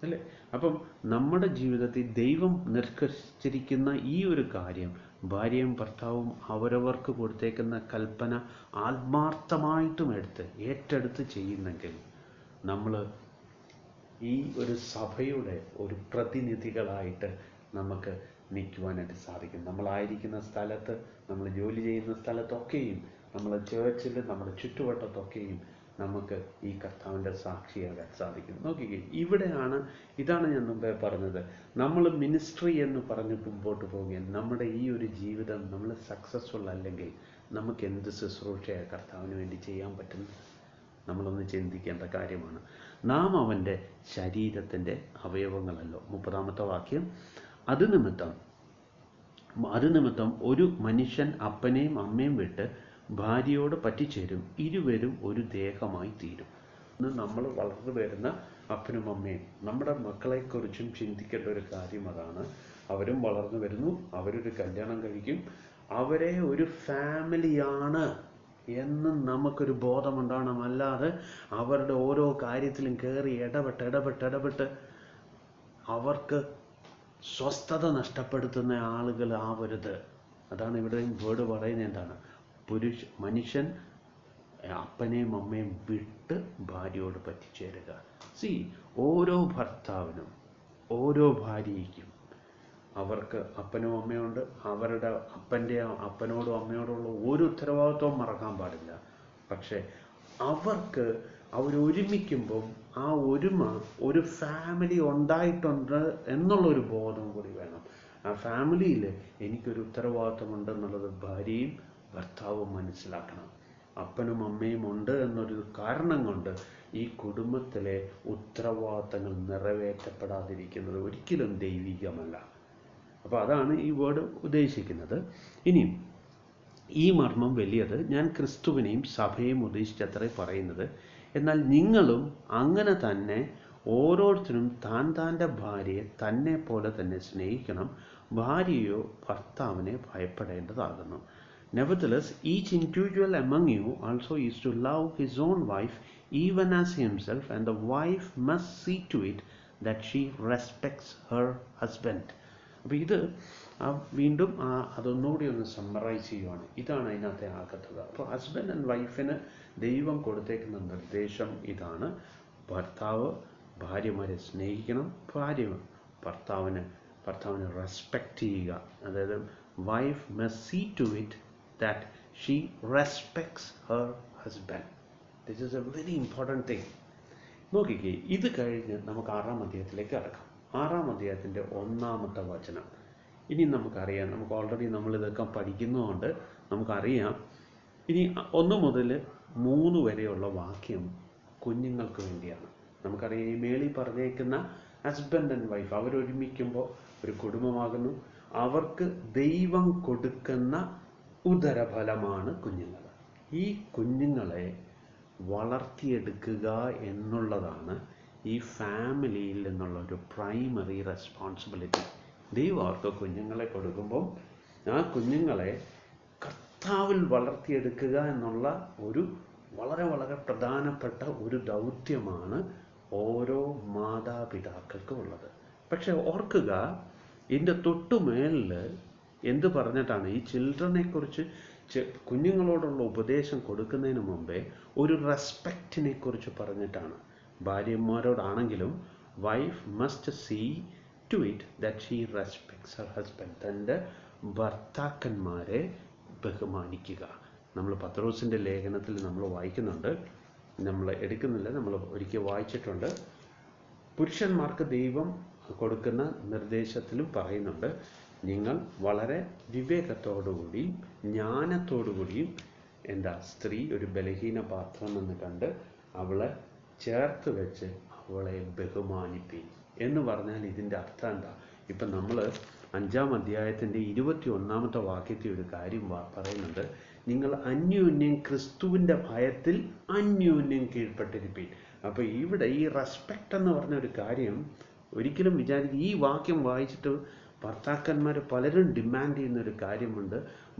അല്ലേ? അപ്പം നമ്മുടെ ജീവിതത്തിൽ ദൈവം നിർദ്ദേശിച്ചിരിക്കുന്ന ഈ ഒരു കാര്യം, ഭാര്യയും ഭർത്താവും അവരവർക്ക് കൊടുത്തേക്കുന്ന കൽപ്പന ആത്മാർത്ഥമായിട്ടും ഏറ്റെടുത്ത് ചെയ്യുന്നെങ്കിൽ നമ്മൾ ഈ ഒരു സഭയുടെ ഒരു പ്രതിനിധികളായിട്ട് നമുക്ക് നിൽക്കുവാനായിട്ട് സാധിക്കും. നമ്മളായിരിക്കുന്ന സ്ഥലത്ത്, നമ്മൾ ജോലി ചെയ്യുന്ന സ്ഥലത്തൊക്കെയും, നമ്മളെ ചേർച്ചിൽ, നമ്മുടെ ചുറ്റുവട്ടത്തൊക്കെയും നമുക്ക് ഈ കർത്താവിൻ്റെ സാക്ഷിയാകാൻ സാധിക്കും. നോക്കിക്കേ, ഇതാണ് ഞാൻ മുമ്പേ പറഞ്ഞത്, നമ്മൾ മിനിസ്ട്രി എന്ന് പറഞ്ഞ് മുമ്പോട്ട് പോവുകയും നമ്മുടെ ഈ ഒരു ജീവിതം നമ്മൾ സക്സസ്ഫുൾ അല്ലെങ്കിൽ നമുക്ക് എന്ത് ശുശ്രൂഷയാണ് കർത്താവിന് വേണ്ടി ചെയ്യാൻ പറ്റുന്നത്? നമ്മളൊന്ന് ചിന്തിക്കേണ്ട കാര്യമാണ്. നാം അവൻ്റെ ശരീരത്തിൻ്റെ അവയവങ്ങളല്ലോ. 30-ാമത്തെ വാക്യം, അത് നിമിത്തം ഒരു മനുഷ്യൻ അപ്പനെയും അമ്മയും വിട്ട് ഭാര്യയോട് പറ്റിച്ചേരും, ഇരുവരും ഒരു ദേഹമായി തീരും. ഇന്ന് നമ്മൾ വളർന്നു വരുന്ന അപ്പനും അമ്മയും നമ്മുടെ മക്കളെക്കുറിച്ചും ചിന്തിക്കേണ്ട ഒരു കാര്യം അതാണ്. അവരും വളർന്നു വരുന്നു, അവരൊരു കല്യാണം കഴിക്കും, അവരെ ഒരു ഫാമിലിയാണ് എന്ന് നമുക്കൊരു ബോധമുണ്ടാകണം. അല്ലാതെ അവരുടെ ഓരോ കാര്യത്തിലും കയറി ഇടപെട്ട് അവർക്ക് സ്വസ്ഥത നഷ്ടപ്പെടുത്തുന്ന ആളുകൾ ആവരുത്. അതാണ് ഇവിടെയും വേർഡ് പറയുന്നത്. എന്താണ്? മനുഷ്യൻ അപ്പനെയും അമ്മയും വിട്ട് ഭാര്യയോട് പറ്റിച്ചേരുക. ഓരോ ഭർത്താവിനും ഓരോ ഭാര്യയ്ക്കും അവർക്ക് അപ്പനും അമ്മയുണ്ട്. അവരുടെ അപ്പനോടും അമ്മയോടുള്ള ഒരു ഉത്തരവാദിത്വവും മറക്കാൻ പാടില്ല. പക്ഷെ അവരൊരുമിക്കുമ്പം ആ ഒരു ഫാമിലി ഉണ്ടായിട്ടുണ്ട് എന്നുള്ളൊരു ബോധം കൂടി വേണം. ആ ഫാമിലിയിൽ എനിക്കൊരു ഉത്തരവാദിത്വമുണ്ടെന്നുള്ളത് ഭാര്യയും ഭർത്താവും മനസ്സിലാക്കണം. അപ്പനും അമ്മയും ഉണ്ട് എന്നൊരു കാരണം കൊണ്ട് ഈ കുടുംബത്തിലെ ഉത്തരവാദിത്തങ്ങൾ നിറവേറ്റപ്പെടാതിരിക്കുന്നത് ഒരിക്കലും ദൈവികമല്ല. അപ്പോൾ അതാണ് ഈ വേർഡ് ഉദ്ദേശിക്കുന്നത്. ഇനിയും ഈ മർമ്മം വലിയത്, ഞാൻ ക്രിസ്തുവിനെയും സഭയെയും ഉദ്ദേശിച്ചത്രേ പറയുന്നത്. എന്നാൽ നിങ്ങളും അങ്ങനെ തന്നെ ഓരോരുത്തരും താൻ്റെ ഭാര്യയെ തന്നെ പോലെ തന്നെ സ്നേഹിക്കണം, ഭാര്യയോ ഭർത്താവിനെ ഭയപ്പെടേണ്ടതാകുന്നു. Nevertheless, each individual among you also is to love his own wife even as himself, and the wife must see to it that she respects her husband. അപ്പോൾ ഇത് വീണ്ടും അതൊന്നുകൂടി ഒന്ന് സമ്മറൈസ് ചെയ്യുവാണ്. ഇതാണ് അതിനകത്തെ ആകത്തുക. അപ്പോൾ ഹസ്ബൻഡ് ആൻഡ് വൈഫിന് ദൈവം കൊടുത്തേക്കുന്ന നിർദ്ദേശം ഇതാണ്: ഭർത്താവ് ഭാര്യമാരെ സ്നേഹിക്കണം, ഭാര്യ ഭർത്താവിനെ റെസ്പെക്റ്റ് ചെയ്യുക. അതായത് wife must see to it that she respects her husband. This is a very important thing. നോക്കിക്കേ, ഇത് കഴിഞ്ഞ് നമുക്ക് 6-ാം അധ്യായത്തിലേക്ക് കടക്കാം. 6-ാം അധ്യായത്തിൻ്റെ 1-ാമത്തെ വചനം. ഇനി നമുക്കറിയാം, നമുക്ക് ഓൾറെഡി നമ്മളിതൊക്കെ പഠിക്കുന്നതുകൊണ്ട് നമുക്കറിയാം. ഇനി 1 മുതൽ 3 വരെയുള്ള വാക്യം കുഞ്ഞുങ്ങൾക്ക് വേണ്ടിയാണ്. നമുക്കറിയാം, ഈ മേളിൽ പറഞ്ഞേക്കുന്ന ഹസ്ബൻഡ് ആൻഡ് വൈഫ് അവരൊരുമിക്കുമ്പോൾ ഒരു കുടുംബമാകുന്നു. അവർക്ക് ദൈവം കൊടുക്കുന്ന ഉദരഫലമാണ് കുഞ്ഞുങ്ങൾ. ഈ കുഞ്ഞുങ്ങളെ വളർത്തിയെടുക്കുക എന്നുള്ളതാണ് ഈ ഫാമിലിയിൽ നിന്നുള്ള ഒരു പ്രൈമറി റെസ്പോൺസിബിലിറ്റി. ദൈവം അവർക്ക് കുഞ്ഞുങ്ങളെ കൊടുക്കുമ്പോൾ ആ കുഞ്ഞുങ്ങളെ കർത്താവിൽ വളർത്തിയെടുക്കുക എന്നുള്ള ഒരു വളരെ വളരെ പ്രധാനപ്പെട്ട ഒരു ദൗത്യമാണ് ഓരോ മാതാപിതാക്കൾക്കും ഉള്ളത്. പക്ഷെ ഓർക്കുക, ഇതിൻ്റെ തൊട്ടുമേലിൽ എന്ത് പറഞ്ഞിട്ടാണ് ഈ ചിൽഡ്രനെ കുറിച്ച്, കുഞ്ഞുങ്ങളോടുള്ള ഉപദേശം കൊടുക്കുന്നതിന് മുമ്പേ ഒരു റെസ്പെക്റ്റിനെ കുറിച്ച് പറഞ്ഞിട്ടാണ്. ഭാര്യമാരോടാണെങ്കിലും wife must see to it that she respects her husband. തൻ്റെ ഭർത്താക്കന്മാരെ ബഹുമാനിക്കുക. നമ്മൾ പത്രോസിൻ്റെ ലേഖനത്തിൽ നമ്മൾ വായിക്കുന്നുണ്ട്, നമ്മൾ എടുക്കുന്നില്ല, നമ്മൾ ഒരിക്കൽ വായിച്ചിട്ടുണ്ട്. പുരുഷന്മാർക്ക് ദൈവം കൊടുക്കുന്ന നിർദ്ദേശത്തിലും പറയുന്നുണ്ട്, നിങ്ങൾ വളരെ വിവേകത്തോടുകൂടിയും ജ്ഞാനത്തോടുകൂടിയും സ്ത്രീ ഒരു ബലഹീന പാത്രം എന്ന് കണ്ട് അവളെ ചേർത്ത് വെച്ച് അവളെ ബഹുമാനിപ്പീൻ എന്ന് പറഞ്ഞാൽ ഇതിൻ്റെ അർത്ഥം എന്താ? ഇപ്പം നമ്മൾ 5-ാം അധ്യായത്തിൻ്റെ 21-ാമത്തെ വാക്യത്തിൽ ഒരു കാര്യം പറയുന്നുണ്ട്, നിങ്ങൾ അന്യോന്യം ക്രിസ്തുവിൻ്റെ ഭയത്തിൽ അന്യോന്യം കീഴ്പ്പെട്ടിരിപ്പീൻ. അപ്പോൾ ഇവിടെ ഈ റെസ്പെക്റ്റ് എന്ന് പറഞ്ഞ ഒരു കാര്യം ഒരിക്കലും ഈ വാക്യം വായിച്ചിട്ട് ഭർത്താക്കന്മാർ പലരും ഡിമാൻഡ് ചെയ്യുന്ന ഒരു കാര്യമുണ്ട്,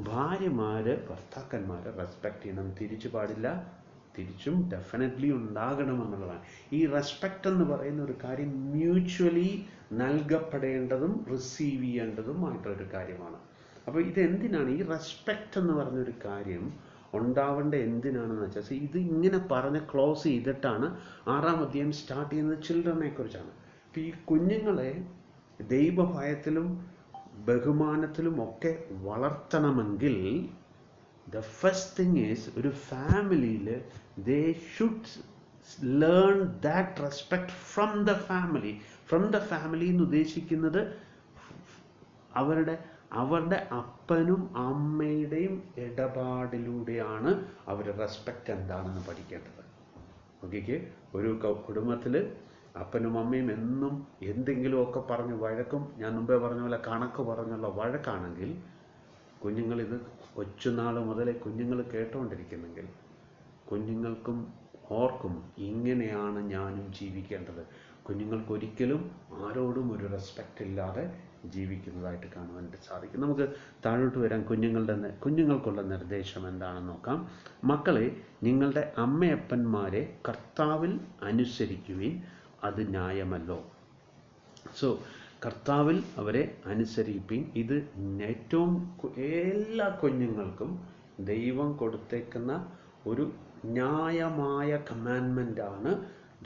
ഭാര്യമാർ ഭർത്താക്കന്മാരെ റെസ്പെക്റ്റ് ചെയ്യണം. തിരിച്ചു പാടില്ല, തിരിച്ചും ഡെഫിനറ്റ്ലി ഉണ്ടാകണമെന്നുള്ളതാണ്. ഈ റെസ്പെക്റ്റ് എന്ന് പറയുന്ന ഒരു കാര്യം മ്യൂച്വലി നൽകപ്പെടേണ്ടതും റിസീവ് ചെയ്യേണ്ടതുമായിട്ടൊരു കാര്യമാണ്. അപ്പോൾ ഇതെന്തിനാണ് ഈ റെസ്പെക്റ്റ് എന്ന് പറഞ്ഞൊരു കാര്യം ഉണ്ടാവേണ്ട എന്തിനാണെന്ന് വെച്ചാൽ, ഇത് ഇങ്ങനെ പറഞ്ഞ് ക്ലോസ് ചെയ്തിട്ടാണ് 6-ാം അധ്യായം സ്റ്റാർട്ട് ചെയ്യുന്നത് ചിൽഡ്രനെ കുറിച്ചാണ്. അപ്പോൾ ഈ കുഞ്ഞുങ്ങളെ ദൈവഭയത്തിലും ബഹുമാനത്തിലും ഒക്കെ വളർത്തണമെങ്കിൽ the first thing is, ഒരു ഫാമിലിയിൽ they should learn that respect from the family. From the family എന്ന് ഉദ്ദേശിക്കുന്നത് അവരുടെ അപ്പനും അമ്മയുടെയും ഇടപാടിലൂടെയാണ് അവർ റെസ്പെക്റ്റ് എന്താണെന്ന് പഠിക്കേണ്ടത്. ഓക്കെ, ഒരു കുടുംബത്തിൽ അപ്പനും അമ്മയും എന്നും എന്തെങ്കിലുമൊക്കെ പറഞ്ഞ് വഴക്കും, ഞാൻ മുമ്പേ പറഞ്ഞ പോലെ കണക്ക് പറഞ്ഞുള്ള വഴക്കാണെങ്കിൽ കുഞ്ഞുങ്ങളിത് കൊച്ചുനാൾ മുതലേ കുഞ്ഞുങ്ങൾ കേട്ടുകൊണ്ടിരിക്കുന്നെങ്കിൽ കുഞ്ഞുങ്ങൾക്കും ഓർക്കും ഇങ്ങനെയാണ് ഞാനും ജീവിക്കേണ്ടത്. കുഞ്ഞുങ്ങൾക്കൊരിക്കലും ആരോടും ഒരു റെസ്പെക്റ്റ് ഇല്ലാതെ ജീവിക്കുന്നതായിട്ട് കാണുവാൻ സാധിക്കും. നമുക്ക് താഴോട്ട് വരാൻ കുഞ്ഞുങ്ങൾക്കുള്ള നിർദ്ദേശം എന്താണെന്ന് നോക്കാം. മക്കളെ, നിങ്ങളുടെ അമ്മയപ്പന്മാരെ കർത്താവിൽ അനുസരിക്കുവിൻ, അത് ന്യായമല്ലോ. സോ കർത്താവിൽ അവരെ അനുസരിപ്പിൻ. ഇത് ഏറ്റവും എല്ലാ കുഞ്ഞുങ്ങൾക്കും ദൈവം കൊടുത്തേക്കുന്ന ഒരു ന്യായമായ കമാൻഡ്മെൻ്റ് ആണ്.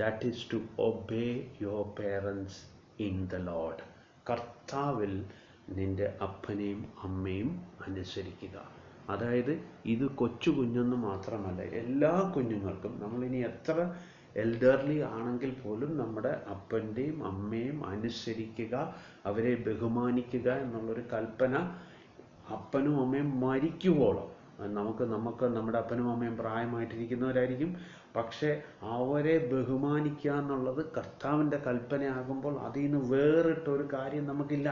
That is to obey your parents in the Lord. കർത്താവിൽ നിൻ്റെ അപ്പനെയും അമ്മയും അനുസരിക്കുക. അതായത് ഇത് കൊച്ചു കുഞ്ഞെന്ന് മാത്രമല്ല, എല്ലാ കുഞ്ഞുങ്ങൾക്കും. നമ്മളിനി എത്ര എൽഡർലി ആണെങ്കിൽ പോലും നമ്മുടെ അപ്പൻ്റെയും അമ്മയും അനുസരിക്കുക, അവരെ ബഹുമാനിക്കുക എന്നുള്ളൊരു കൽപ്പന അപ്പനും അമ്മയും മരിക്കുവോളം. നമുക്ക് നമ്മുടെ അപ്പനും അമ്മയും പ്രായമായിട്ടിരിക്കുന്നവരായിരിക്കും, പക്ഷേ അവരെ ബഹുമാനിക്കുക എന്നുള്ളത് കർത്താവിൻ്റെ കൽപ്പനയാകുമ്പോൾ അതിൽ നിന്ന് വേറിട്ടൊരു കാര്യം നമുക്കില്ല.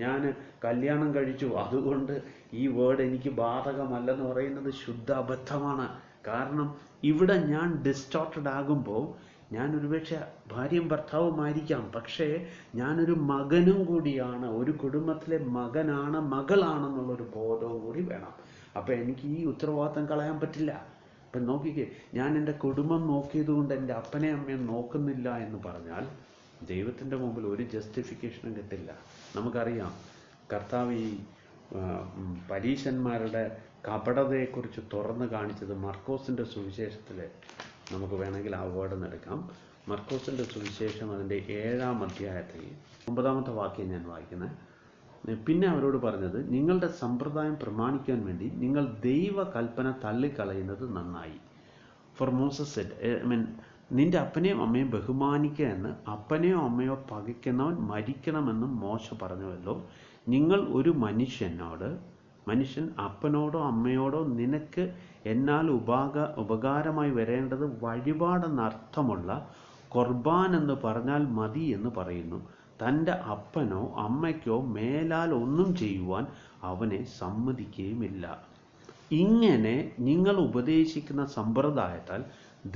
ഞാൻ കല്യാണം കഴിച്ചു അതുകൊണ്ട് ഈ വേർഡ് എനിക്ക് ബാധകമല്ലെന്ന് പറയുന്നത് ശുദ്ധ അബദ്ധമാണ്. കാരണം ഇവിടെ ഞാൻ ഡിസ്റ്റോർട്ടഡ് ആകുമ്പോൾ ഞാൻ ഒരുപക്ഷെ ഭാര്യയും ഭർത്താവുമായിരിക്കാം, പക്ഷേ ഞാനൊരു മകനും കൂടിയാണ്, ഒരു കുടുംബത്തിലെ മകനാണ്, മകളാണെന്നുള്ളൊരു ബോധവും കൂടി വേണം. അപ്പം എനിക്ക് ഈ ഉത്തരവാദിത്തം കളയാൻ പറ്റില്ല. അപ്പം നോക്കിക്കേ, ഞാൻ എൻ്റെ കുടുംബം നോക്കിയത് കൊണ്ട് എൻ്റെ അപ്പനെ അമ്മയും നോക്കുന്നില്ല എന്ന് പറഞ്ഞാൽ ദൈവത്തിൻ്റെ മുമ്പിൽ ഒരു ജസ്റ്റിഫിക്കേഷനും കിട്ടില്ല. നമുക്കറിയാം കർത്താവ് ഈ പരീശന്മാരുടെ കപടതയെക്കുറിച്ച് തുറന്നു കാണിച്ചത് മർക്കോസിൻ്റെ സുവിശേഷത്തിൽ. നമുക്ക് വേണമെങ്കിൽ ആ വേർഡ് എടുക്കാം. മർക്കോസിൻ്റെ സുവിശേഷം അതിൻ്റെ 7-ാം അധ്യായത്തിൽ 9-ാമത്തെ വാക്യം ഞാൻ വായിക്കുന്നത്. പിന്നെ അവരോട് പറഞ്ഞത്, നിങ്ങളുടെ സമ്പ്രദായം പ്രമാണിക്കാൻ വേണ്ടി നിങ്ങൾ ദൈവകൽപ്പന തള്ളിക്കളയുന്നത് നന്നായി. ഫോർ മോസസ് സെഡ്, നിന്റെ അപ്പനെയും അമ്മയും ബഹുമാനിക്കുക എന്ന് അപ്പനെയോ അമ്മയോ പകയ്ക്കുന്നവൻ മരിക്കണമെന്നും മോശ പറഞ്ഞുവല്ലോ. നിങ്ങൾ ഒരു മനുഷ്യൻ അപ്പനോടോ അമ്മയോടോ നിനക്ക് എന്നാൽ ഉപകാരമായി വരേണ്ടത് വഴിപാടെന്നർത്ഥമുള്ള ഖുർബാൻ എന്ന് പറഞ്ഞാൽ മതി എന്ന് പറയുന്നു. തൻ്റെ അപ്പനോ അമ്മയ്ക്കോ മേലാൽ ഒന്നും ചെയ്യുവാൻ അവനെ സമ്മതിക്കുകയുമില്ല. ഇങ്ങനെ നിങ്ങൾ ഉപദേശിക്കുന്ന സമ്പ്രദായത്താൽ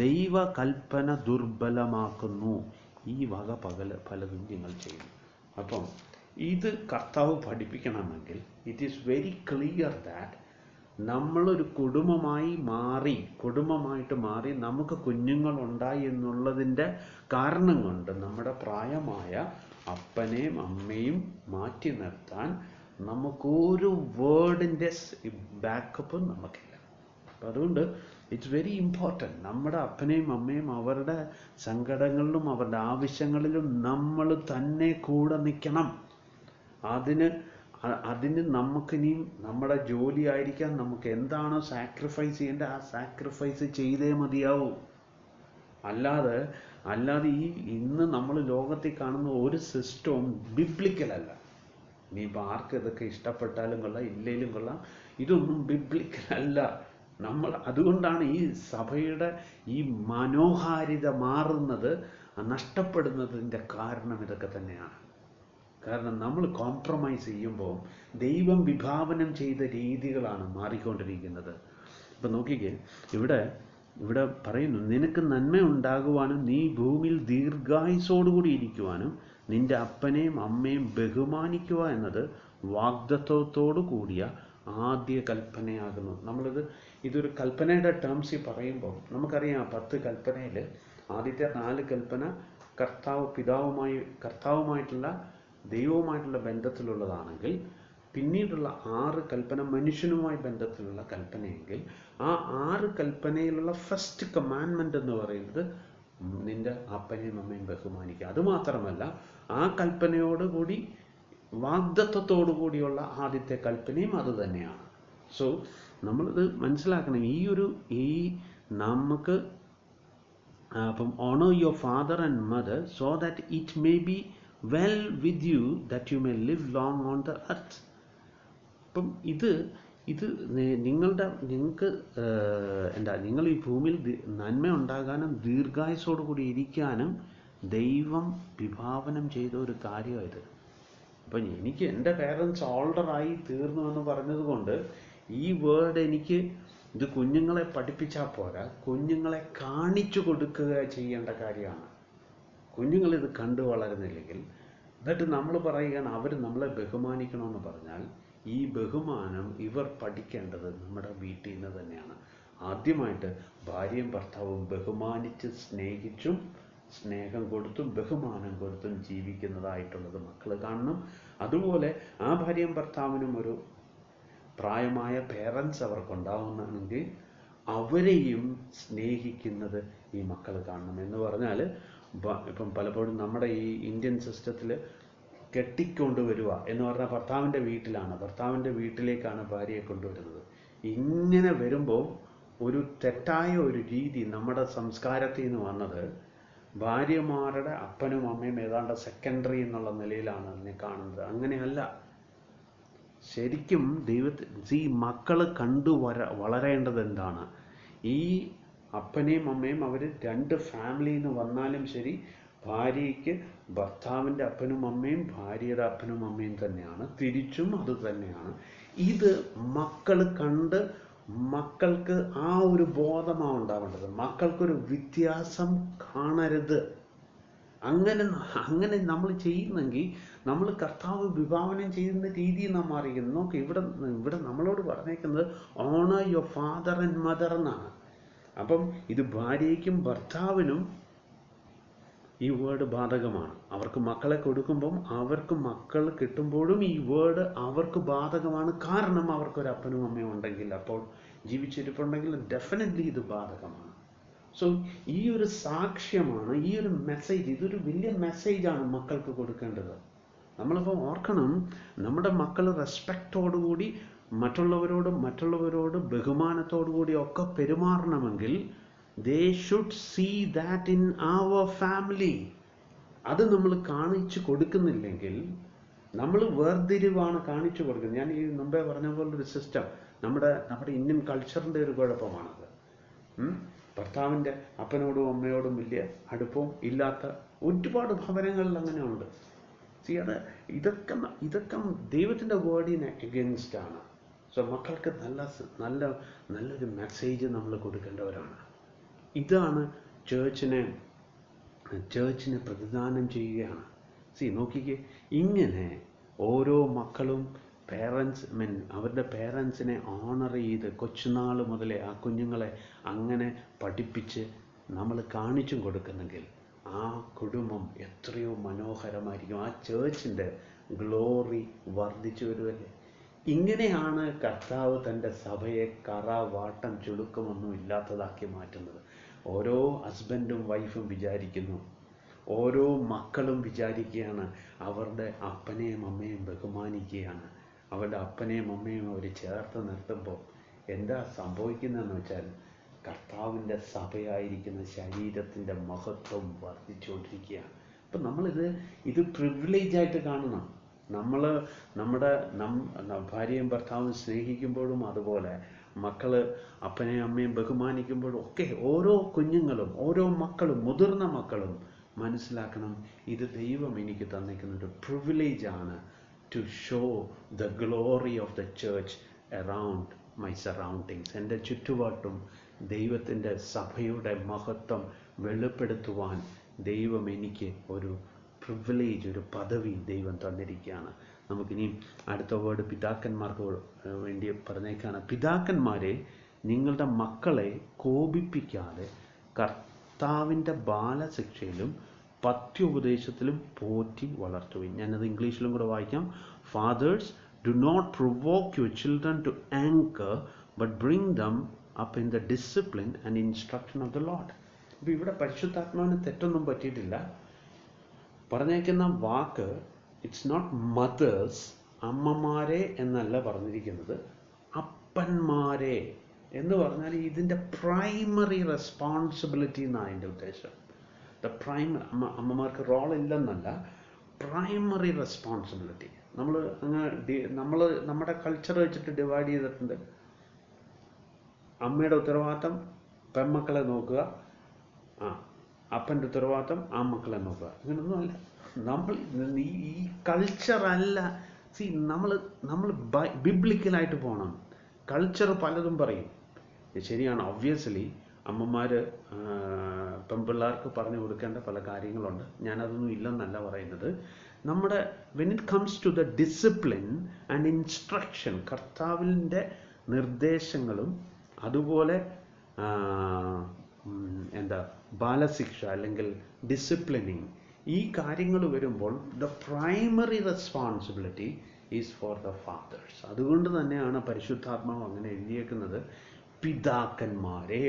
ദൈവകൽപ്പന ദുർബലമാക്കുന്നു. ഈ വക പലതും നിങ്ങൾ ചെയ്യുന്നു. അപ്പം ഇത് കർത്താവ് പഠിപ്പിക്കണമെങ്കിൽ it is very clear that നമ്മളൊരു കുടുംബമായിട്ട് മാറി നമുക്ക് കുഞ്ഞുങ്ങളുണ്ടായി എന്നുള്ളതിൻ്റെ കാരണം കൊണ്ട് നമ്മുടെ പ്രായമായ അപ്പനെയും അമ്മയും മാറ്റി നിർത്താൻ നമുക്കൊരു വേർഡിൻ്റെ ബാക്കപ്പും നമുക്കില്ല. അപ്പം അതുകൊണ്ട് ഇറ്റ്സ് വെരി ഇമ്പോർട്ടൻറ്റ്. നമ്മുടെ അപ്പനെയും അമ്മയും അവരുടെ സങ്കടങ്ങളിലും അവരുടെ ആവശ്യങ്ങളിലും നമ്മൾ തന്നെ കൂടെ നിൽക്കണം. അതിന് നമുക്കിനിയും നമ്മുടെ ജോലി ആയിരിക്കാം, നമുക്ക് എന്താണോ സാക്രിഫൈസ് ചെയ്യേണ്ടത് ആ സാക്രിഫൈസ് ചെയ്തേ മതിയാവൂ. അല്ലാതെ ഇന്ന് നമ്മൾ ലോകത്തിൽ കാണുന്ന ഒരു സിസ്റ്റവും ബിബ്ലിക്കലല്ല. ഇനിയിപ്പോൾ ആർക്ക് ഇതൊക്കെ ഇഷ്ടപ്പെട്ടാലും കൊള്ളാം, ഇല്ലെങ്കിലും കൊള്ളാം, ഇതൊന്നും ബിബ്ലിക്കലല്ല. അതുകൊണ്ടാണ് ഈ സഭയുടെ ഈ മനോഹാരിത മാറുന്നത്, നഷ്ടപ്പെടുന്നതിൻ്റെ കാരണം ഇതൊക്കെ തന്നെയാണ്. കാരണം നമ്മൾ കോംപ്രമൈസ് ചെയ്യുമ്പോൾ ദൈവം വിഭാവനം ചെയ്ത രീതികളാണ് മാറിക്കൊണ്ടിരിക്കുന്നത്. ഇപ്പം നോക്കിക്കേ, ഇവിടെ പറയുന്നു, നിനക്ക് നന്മ ഉണ്ടാകുവാനും നീ ഭൂമിയിൽ ദീർഘായുസ്സോടുകൂടി ഇരിക്കുവാനും നിന്റെ അപ്പനെയും അമ്മയും ബഹുമാനിക്കുക എന്നത് വാഗ്ദത്തത്തോടു കൂടിയ ആദ്യ കൽപ്പനയാകുന്നു. ഇതൊരു കൽപ്പനയുടെ ടേംസിൽ പറയുമ്പോൾ നമുക്കറിയാം, 10 കൽപ്പനയിൽ ആദ്യത്തെ 4 കൽപ്പന കർത്താവുമായിട്ടുള്ള ദൈവവുമായിട്ടുള്ള ബന്ധത്തിലുള്ളതാണെങ്കിൽ, പിന്നീടുള്ള 6 കൽപ്പന മനുഷ്യനുമായി ബന്ധത്തിലുള്ള കൽപ്പനയെങ്കിൽ, ആ 6 കൽപ്പനയിലുള്ള ഫസ്റ്റ് കമാൻഡ്മെന്റ് എന്ന് പറയുന്നത് നിന്റെ അപ്പനെയും അമ്മയും ബഹുമാനിക്കുക. അതുമാത്രമല്ല, ആ കൽപ്പനയോടുകൂടി വാഗ്ദത്തത്തോടു കൂടിയുള്ള ആദ്യത്തെ കൽപ്പനയും അത് തന്നെയാണ്. സോ നമ്മളിത് മനസ്സിലാക്കണം. നമുക്ക് അപ്പം honour your father and mother so that it may be well with you that you may live long on the earth. അപ്പം ഇത് നിങ്ങൾക്ക് നിങ്ങൾ ഈ ഭൂമിയിൽ നന്മ ഉണ്ടാകാനും ദീർഘായുസ്സോടു കൂടി ഇരിക്കാനും ദൈവം വിഭാവനം ചെയ്ത ഒരു കാര്യമായത്. അപ്പം എനിക്ക് എൻ്റെ പേരൻസ് ഓൾഡറായി തീർന്നു എന്ന് പറഞ്ഞതുകൊണ്ട് ഈ വേർഡ് ഇത് കുഞ്ഞുങ്ങളെ പഠിപ്പിച്ചാൽ പോരാ, കുഞ്ഞുങ്ങളെ കാണിച്ചു കൊടുക്കുക ചെയ്യേണ്ട കാര്യമാണ്. കുഞ്ഞുങ്ങളിത് കണ്ടു വളരുന്നില്ലെങ്കിൽ, എന്നിട്ട് നമ്മൾ പറയുകയാണ് അവർ നമ്മളെ ബഹുമാനിക്കണമെന്ന് പറഞ്ഞാൽ, ഈ ബഹുമാനം ഇവർ പഠിക്കേണ്ടത് നമ്മുടെ വീട്ടിൽ നിന്ന് തന്നെയാണ്. ആദ്യമായിട്ട് ഭാര്യയും ഭർത്താവും ബഹുമാനിച്ച് സ്നേഹിച്ചും സ്നേഹം കൊടുത്തും ബഹുമാനം കൊടുത്തും ജീവിക്കുന്നതായിട്ടുള്ളത് മക്കൾ കാണണം. അതുപോലെ ആ ഭാര്യയും ഭർത്താവിനും ഒരു പ്രായമായ പേരൻസ് അവർക്കുണ്ടാവുന്നെങ്കിൽ അവരെയും സ്നേഹിക്കുന്നത് ഈ മക്കൾ കാണണം. എന്ന് പറഞ്ഞാൽ ഇപ്പം പലപ്പോഴും നമ്മുടെ ഈ ഇന്ത്യൻ സിസ്റ്റത്തിൽ കെട്ടിക്കൊണ്ടുവരിക എന്ന് പറഞ്ഞാൽ ഭർത്താവിൻ്റെ വീട്ടിലേക്കാണ് ഭാര്യയെ കൊണ്ടുവരുന്നത്. ഇങ്ങനെ വരുമ്പോൾ ഒരു തെറ്റായ ഒരു രീതി നമ്മുടെ സംസ്കാരത്തിൽ നിന്ന് വന്നത്, ഭാര്യമാരുടെ അപ്പനും അമ്മയും ഏതാണ്ട് സെക്കൻഡറി എന്നുള്ള നിലയിലാണ് അതിനെ കാണുന്നത്. അങ്ങനെയല്ല. ശരിക്കും മക്കൾ വളരേണ്ടത് എന്താണ്? ഈ അപ്പനെയും അമ്മയും അവർ 2 ഫാമിലിയിൽ നിന്ന് വന്നാലും ശരി, ഭാര്യയ്ക്ക് ഭർത്താവിൻ്റെ അപ്പനും അമ്മയും ഭാര്യയുടെ അപ്പനും അമ്മയും തന്നെയാണ്, തിരിച്ചും അത് തന്നെയാണ്. ഇത് മക്കൾക്ക് ആ ഒരു ബോധമാണ് ഉണ്ടാവേണ്ടത്. മക്കൾക്കൊരു വ്യത്യാസം കാണരുത്. അങ്ങനെ നമ്മൾ ചെയ്യുന്നെങ്കിൽ നമ്മൾ കർത്താവ് വിഭാവനം ചെയ്യുന്ന രീതി നാം അറിയുന്നു. നോക്ക്, ഇവിടെ നമ്മളോട് പറഞ്ഞേക്കുന്നത് honour your father and mother എന്നാണ്. അപ്പം ഇത് ഭാര്യയ്ക്കും ഭർത്താവിനും ഈ വേർഡ് ബാധകമാണ്. അവർക്ക് മക്കളെ കൊടുക്കുമ്പം അവർക്ക് മക്കൾ കിട്ടുമ്പോഴും ഈ വേർഡ് അവർക്ക് ബാധകമാണ്. കാരണം അവർക്കൊരു അപ്പനും അമ്മയും ഉണ്ടെങ്കിൽ, അപ്പോൾ ജീവിച്ചിരിപ്പുണ്ടെങ്കിൽ ഡെഫിനറ്റ്ലി ഇത് ബാധകമാണ്. സോ ഈ ഒരു സാക്ഷ്യമാണ്, ഈ ഒരു മെസ്സേജ്, ഇതൊരു വലിയ മെസ്സേജാണ് മക്കൾക്ക് കൊടുക്കേണ്ടത്. നമ്മളിപ്പോൾ ഓർക്കണം, നമ്മുടെ മക്കൾ റെസ്പെക്റ്റോടുകൂടി മറ്റുള്ളവരോട് ബഹുമാനത്തോടുകൂടി ഒക്കെ പെരുമാറണമെങ്കിൽ they should see that in our family. അത് നമ്മൾ കാണിച്ചു കൊടുക്കുന്നില്ലെങ്കിൽ നമ്മൾ വേർതിരിവാണ് കാണിച്ചു കൊടുക്കുന്നത്. ഞാൻ ഈ മുമ്പേ പറഞ്ഞ പോലൊരു സിസ്റ്റം നമ്മുടെ ഇന്ത്യൻ കൾച്ചറിൻ്റെ ഒരു കുഴപ്പമാണത്. ഭർത്താവിൻ്റെ അപ്പനോടും അമ്മയോടും വലിയ അടുപ്പവും ഇല്ലാത്ത ഒരുപാട് ഭവനങ്ങളിൽ അങ്ങനെയുണ്ട്. ഇതൊക്കെ ദൈവത്തിൻ്റെ വേർഡിന് എഗെയിൻസ്റ്റ് ആണ്. സോ മക്കൾക്ക് നല്ലൊരു മെസ്സേജ് നമ്മൾ കൊടുക്കേണ്ടവരാണ്. ഇതാണ് ചേർച്ചിനെ ചേർച്ചിന് പ്രതിദാനം ചെയ്യുകയാണ്. നോക്കിക്കേ, ഇങ്ങനെ ഓരോ മക്കളും അവരുടെ പേരൻസിനെ ഓണർ ചെയ്ത് കൊച്ചുനാൾ മുതലേ ആ കുഞ്ഞുങ്ങളെ അങ്ങനെ പഠിപ്പിച്ച് നമ്മൾ കാണിച്ചും കൊടുക്കുന്നെങ്കിൽ ആ കുടുംബം എത്രയോ മനോഹരമായിരിക്കും. ആ ചേർച്ചിൻ്റെ ഗ്ലോറി വർദ്ധിച്ചു വരുമല്ലേ. ഇങ്ങനെയാണ് കർത്താവ് തൻ്റെ സഭയെ കറ വാട്ടം ചുളുക്കമൊന്നും ഇല്ലാത്തതാക്കി മാറ്റുന്നത്. ഓരോ ഹസ്ബൻഡും വൈഫും വിചാരിക്കുന്നു, ഓരോ മക്കളും വിചാരിക്കുകയാണ് അവരുടെ അപ്പനെയും അമ്മയും ബഹുമാനിക്കുകയാണ്. അവരുടെ അപ്പനെയും അമ്മയും അവർ ചേർത്ത് നിർത്തുമ്പോൾ എന്താ സംഭവിക്കുന്നതെന്ന് വെച്ചാൽ കർത്താവിൻ്റെ സഭയായിരിക്കുന്ന ശരീരത്തിൻ്റെ മഹത്വം വർദ്ധിച്ചുകൊണ്ടിരിക്കുകയാണ്. അപ്പം ഇത് പ്രിവിലേജായിട്ട് കാണണം. നമ്മുടെ ഭാര്യയും ഭർത്താവും സ്നേഹിക്കുമ്പോഴും അതുപോലെ മക്കൾ അപ്പനെയും അമ്മയും ബഹുമാനിക്കുമ്പോഴും ഒക്കെ ഓരോ കുഞ്ഞുങ്ങളും ഓരോ മക്കളും മുതിർന്ന മക്കളും മനസ്സിലാക്കണം, ഇത് ദൈവം എനിക്ക് തന്നിരിക്കുന്ന ഒരു പ്രിവിലേജാണ് to show the glory of the church around my surroundings. എൻ്റെ ചുറ്റുപാട്ടും ദൈവത്തിൻ്റെ സഭയുടെ മഹത്വം വെളിപ്പെടുത്തുവാൻ ദൈവം എനിക്ക് ഒരു പ്രിവിലേജ്, ഒരു പദവി ദൈവം തന്നിരിക്കുകയാണ്. നമുക്കിനിയും അടുത്ത വേർഡ് പിതാക്കന്മാർക്ക് വേണ്ടി പറഞ്ഞേക്കാണ്. പിതാക്കന്മാരെ, നിങ്ങളുടെ മക്കളെ കോപിപ്പിക്കാതെ കർത്താവിൻ്റെ ബാലശിക്ഷയിലും പത്യോപദേശത്തിലും പോറ്റി വളർത്തുവിൻ. ഞാനത് ഇംഗ്ലീഷിലും കൂടെ വായിക്കാം. Fathers, do not provoke your children to anger, but bring them up in the discipline and instruction of the Lord. അപ്പോൾ ഇവിടെ പരിശുദ്ധാത്മാവിന് തെറ്റൊന്നും പറ്റിയിട്ടില്ല. പറഞ്ഞേക്കുന്ന വാക്ക് ഇറ്റ്സ് നോട്ട് മദേഴ്സ്, അമ്മമാരെ എന്നല്ല പറഞ്ഞിരിക്കുന്നത്, അപ്പന്മാരെ എന്ന് പറഞ്ഞാൽ ഇതിൻ്റെ പ്രൈമറി റെസ്പോൺസിബിലിറ്റി എന്നാണ് അതിൻ്റെ ഉദ്ദേശം. അമ്മമാർക്ക് റോൾ ഇല്ലെന്നല്ല, പ്രൈമറി റെസ്പോൺസിബിലിറ്റി. നമ്മൾ നമ്മുടെ കൾച്ചർ വെച്ചിട്ട് ഡിവൈഡ് ചെയ്തിട്ടുണ്ട്. അമ്മയുടെ ഉത്തരവാദിത്തം പെൺമക്കളെ നോക്കുക, അപ്പൻ്റെ ഉത്തരവാദിത്തം ആൺമക്കളെ നോക്കുക. അങ്ങനെയൊന്നുമല്ല. ഈ കൾച്ചറല്ല. നമ്മൾ ബിബ്ലിക്കലായിട്ട് പോകണം. കൾച്ചർ പലതും പറയും, ശരിയാണ്. ഒബ്വിയസ്ലി അമ്മമാർ പെൺപിള്ളേർക്ക് പറഞ്ഞു കൊടുക്കേണ്ട പല കാര്യങ്ങളുണ്ട്. ഞാനതൊന്നും ഇല്ലെന്നല്ല പറയുന്നത്. When it comes to the discipline and instruction, കർത്താവിൻ്റെ നിർദ്ദേശങ്ങളും അതുപോലെ ബാലശിക്ഷ അല്ലെങ്കിൽ ഡിസിപ്ലിനിങ്, ഈ കാര്യങ്ങൾ വരുമ്പോൾ the primary responsibility is for the fathers. അതുകൊണ്ട് തന്നെയാണ് പരിശുദ്ധാത്മാവ് അങ്ങനെ എഴുതിയേക്കുന്നത്. പിതാക്കന്മാരെ,